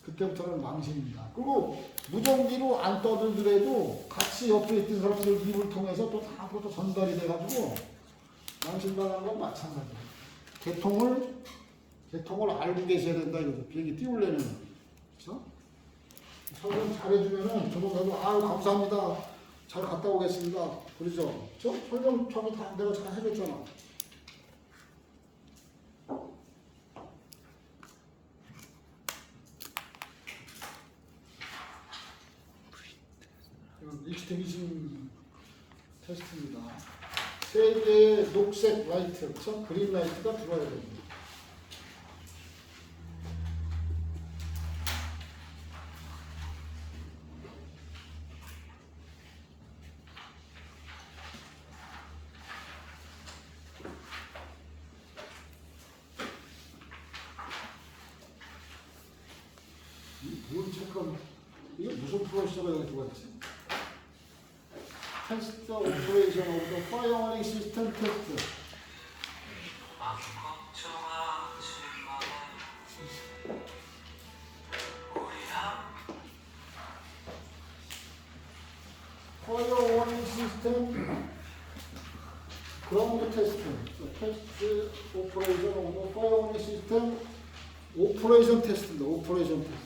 그때부터는 망신입니다. 그리고 무전기로 안 떠들더라도 같이 옆에 있던 사람들 입을 통해서 또 다 그것도 전달이 돼가지고 망신당하는 건 마찬가지예요. 개통을 알고 계셔야 된다 이거죠. 비행기 띄우려면. 그렇죠? 설명 잘해주면은 조종사도 아유 감사합니다. 잘 갔다 오겠습니다. 그러죠. 설명 저도 다 내가 잘 해줬잖아. 익스텐션 테스트입니다. 세 개의 녹색 라이트, 그렇죠? 그린 라이트가 들어야 됩니다. 이뭘 체크하면 이게 무슨 프로시저가 여기 들어가 있지? Test the operation of the fire warning system test. Fire warning system ground test. So test operation of the fire warning system operation test입니다. operation test.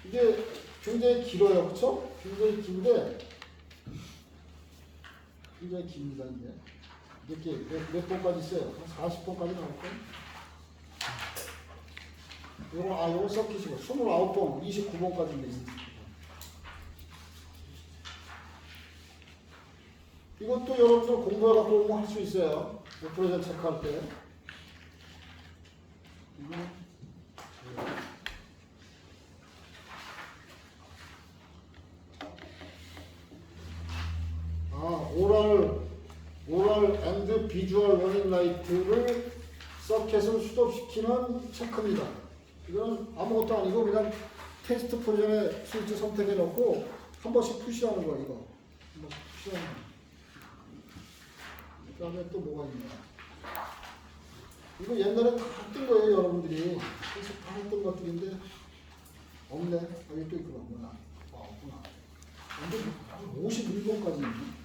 이게 굉장히 길어요, 그렇죠? 굉장히 긴데 굉장히 깁니다 이제. 이렇게 몇 번까지 써요? 한 40번까지 나올 거예요. 요거 섞이시고 29번, 29번까지 있습니다. 이것도 여러분들 공부해갖고 오면 할 수 있어요. 프레젠 체크할 때. 오랄 앤드 비주얼 워닝 라이트를 서킷을 스톱시키는 체크입니다. 이건 아무것도 아니고 그냥 테스트 포지션에 스위치 선택해 놓고 한 번씩 푸시하는 거예요. 이거 한 번씩 푸시하는 거. 그 다음에 또 뭐가 있냐. 이거 옛날에 다 했던 거예요, 여러분들이. 그래서 다 했던 것들인데 없네. 여기 또 있구나. 뭐야. 없구나. 근데 51번까지 있네.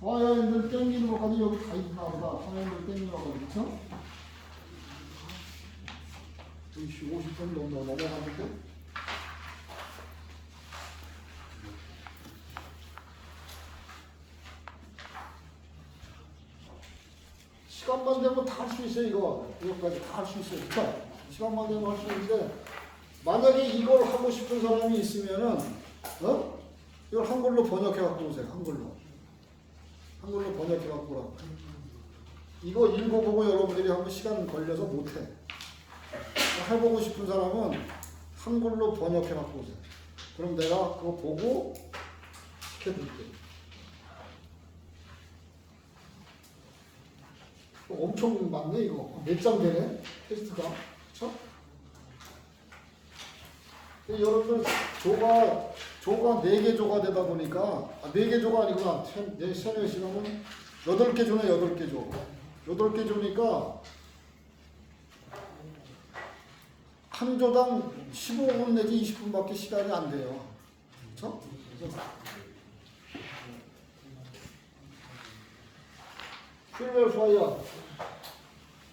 화야인들 땡기는 것까지 여기 다 있나 보다. 화야인들 땡기는 것까지, 그쵸? 50분 정도 넘어가는데? 시간만 되면 다 할 수 있어요, 이거. 이거까지 다 할 수 있어요. 그쵸? 시간만 되면 할 수 있는데, 만약에 이걸 하고 싶은 사람이 있으면은, 이걸 한글로 번역해 갖고 오세요, 한글로. 한글로 번역해 갖고 오라고. 이거 읽어보고 여러분들이 한번 시간 걸려서 못해. 해보고 싶은 사람은 한글로 번역해 갖고 오세요. 그럼 내가 그거 보고 시켜줄게. 엄청 많네, 이거. 몇 장 되네, 테스트가. 그쵸? 여러분들, 조가 4개 조가 되다 보니까, 4개 조가 아니구나. 세네 시간은 8개 조네, 8개 조. 8개 조니까, 한 조당 15분 내지 20분밖에 시간이 안 돼요. 그쵸? 휠웰 파이어.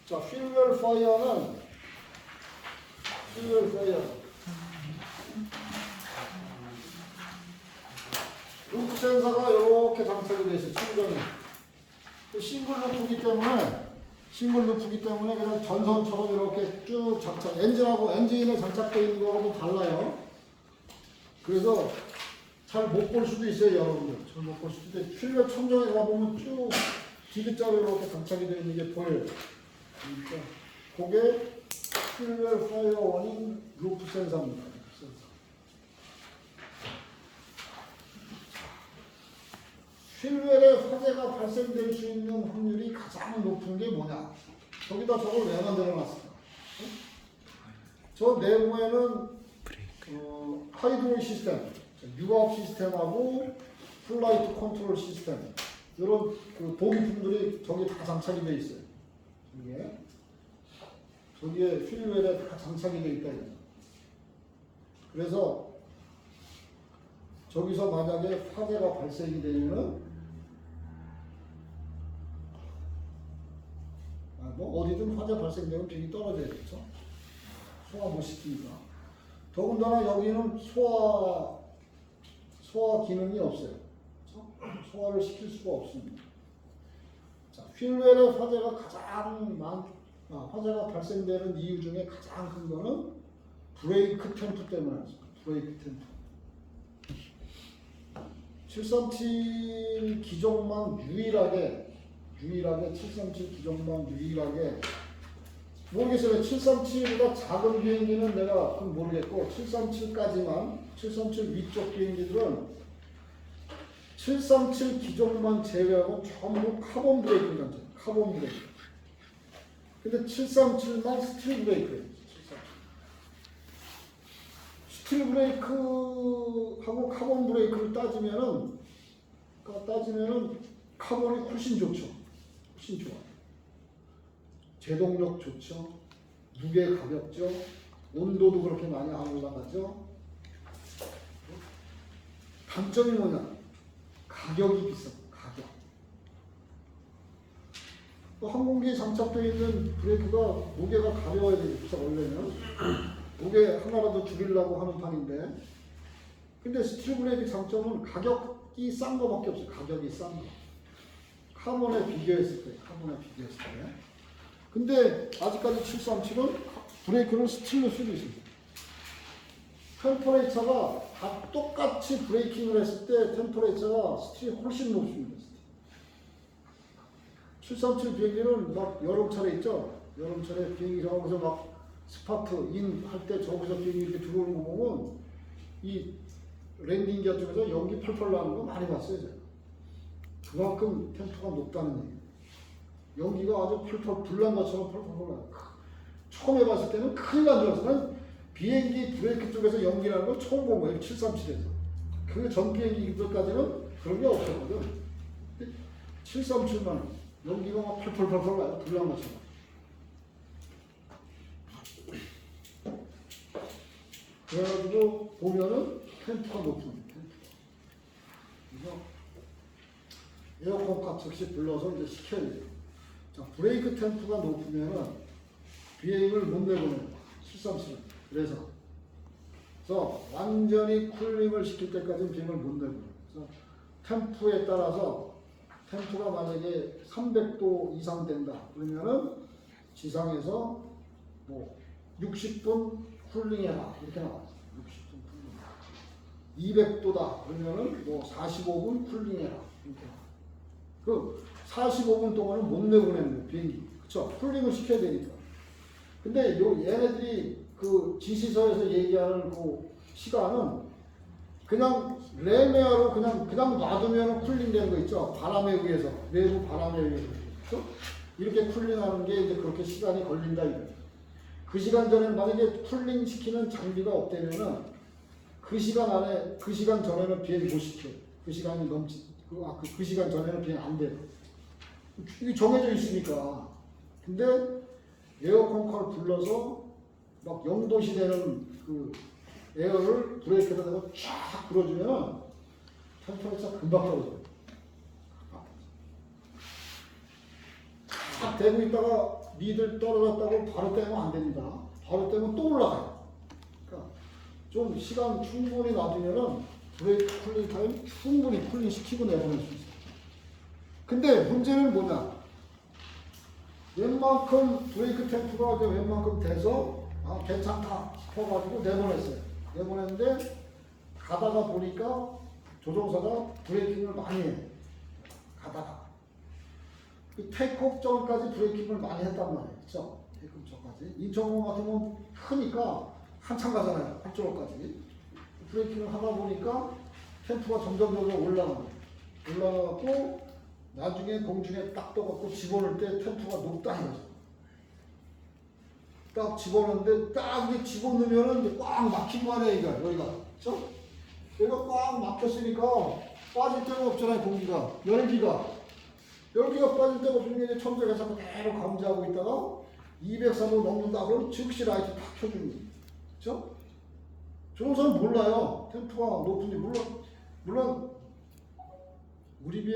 자, 휠웰 파이어는, 휠웰 파이어. 루프 센서가 이렇게 장착이 되어 있어요. 충전이. 싱글 루프기 때문에 그냥 전선처럼 이렇게 쭉 장착, 엔진에 장착되어 있는 거하고는 달라요. 그래서 잘 못 볼 수도 있어요, 여러분들. 잘 못 볼 수도 있는데, 휠웰 천정에 가보면 쭉 디귿자로 이렇게 장착이 되어 있는 게 보여요. 그러니까 그게 휠웰 파이어 원인 루프 센서입니다. 휠웰에 화재가 발생될 수 있는 확률이 가장 높은 게 뭐냐? 저기다 저걸 왜 만들어놨을까? 저 내부에는 하이드롤 시스템, 유압 시스템하고 플라이트 컨트롤 시스템 이런 그 보기품들이 저기 다 장착이 되어 있어요. 저기에 휠웰에 다 장착이 되어 있다. 그래서 저기서 만약에 화재가 발생이 되면은 뭐 어디든 화재 발생되면 비행이 떨어져야겠죠. 소화 못 시키니까. 더군다나 여기는 소화 기능이 없어요. 그렇죠? 소화를 시킬 수가 없습니다. 자, 휠웰의 화재가 화재가 발생되는 이유 중에 가장 큰 거는 브레이크 템프 때문에 그렇습니다. 브레이크 템프. 737 기종만 유일하게 737 기종만 유일하게 모르겠어요. 737보다 작은 비행기는 내가 그건 모르겠고 737까지만 737 위쪽 비행기들은 737 기종만 제외하고 전부 카본 브레이크를 장착해요. 카본 브레이크. 근데 737만 스틸 브레이크예요. 스틸 브레이크하고 카본 브레이크를 따지면은 카본이 훨씬 좋죠. 훨씬 좋아요. 제동력 좋죠. 무게 가볍죠. 온도도 그렇게 많이 안 올라가죠. 단점이 뭐냐? 가격이 비싸. 가격. 또 항공기에 장착되어 있는 브레이크가 무게가 가벼워야 되겠죠. 원래는. 무게 하나라도 줄이려고 하는 판인데, 근데 스틸 브레이크 장점은 가격이 싼 거밖에 없어요. 가격이 싼 거. 카본에 비교했을 때. 근데 아직까지 737은 브레이크를 스틸로 쓰고 있습니다. 템퍼레이처가 다 똑같이 브레이킹을 했을 때 템퍼레이처가 스틸이 훨씬 높습니다. 737 비행기는 막 여름철에 있죠. 여름철에 비행기 저기서 막 스파트 인 할 때 저기서 비행기 이렇게 들어오는 거 보면 이 랜딩 기어 쪽에서 연기 펄펄 나는 거 많이 봤어요. 제가. 그만큼 템퍼가 높다는 얘기예요. 연기가 아주 펄펄 불난 것처럼 펄펄 나요. 처음 해봤을 때는 큰일 난 줄 알았어요. 비행기 브레이크 쪽에서 연기 나는 걸 처음 본 거예요. 737에서. 그 전 비행기들까지는 그런 게 없었거든. 737만 연기가 막 펄펄 나요. 불난 것처럼. 그래가지고 보면은 템프가 높습니다. 그래서 에어컨 값 즉시 불러서 이제 시켜야 돼요. 자, 브레이크 템프가 높으면은 비행을 못 내보내요. 737은. 그래서 완전히 쿨링을 시킬 때까지는 비행을 못 내보내요. 그래서 템프에 따라서 템프가 만약에 300도 이상 된다. 그러면은 지상에서 뭐 60분 쿨링해라 이렇게 나왔어요. 60분 쿨링. 200도다 그러면은 뭐 45분 쿨링해라 이렇게. 그 45분 동안은 못 내보내는 거예요 비행기. 그쵸? 쿨링을 시켜야 되니까. 근데 얘네들이 그 지시서에서 얘기하는 그 시간은 그냥 레메아로 그냥 놔두면 쿨링되는 거 있죠? 바람에 의해서 내부 바람에 의해서. 그쵸? 이렇게 쿨링하는 게 이제 그렇게 시간이 걸린다 이거예요. 그 시간 전에는 만약에 쿨링 시키는 장비가 없다면은 그 시간 전에는 비행 못 시켜. 그 시간이 그 시간 전에는 비행 안 돼요. 이게 정해져 있으니까. 근데 에어컨 컬 불러서 막 0도씨 되는 그 에어를 브레이크에다 대고 쫙 불어주면은 템퍼레이처가 금방 떨어져요. 쫙 대고 있다가 니들 떨어졌다고 바로 떼면 안 됩니다. 바로 떼면 또 올라가요. 그러니까 좀 시간 충분히 놔두면은 브레이크 쿨링 타임 충분히 쿨링 시키고 내보낼 수 있어요. 근데 문제는 뭐냐? 웬만큼 브레이크 템프가 웬만큼 돼서 괜찮다 싶어가지고 내보냈어요. 내보냈는데 가다가 보니까 조종사가 브레이킹을 많이 해요. 가다가. 테이크오프 전까지 브레이킹을 많이 했단 말이에요. 그쵸? 테이크오프 전까지. 인천공항 같은 건 크니까 한참 가잖아요. 한쪽까지. 브레이킹을 하다 보니까 템프가 점점 올라가고 나중에 공중에 딱 떠갖고 집어넣을 때 템프가 높다 이거죠. 딱 집어넣는데 딱 이게 집어넣으면은 꽉 막힌 거 아니에요, 여기가. 그쵸? 여기가 꽉 막혔으니까 빠질 데가 없잖아요, 공기가. 열기가 빠질 데가 없으니까 이제 천장에서 그대로 감지하고 있다가 203을 넘는다 그러면 즉시 라이트 탁 켜주는 거예요. 그쵸? 조종사는 몰라요. 템프가 높은지. 물론 우리 비행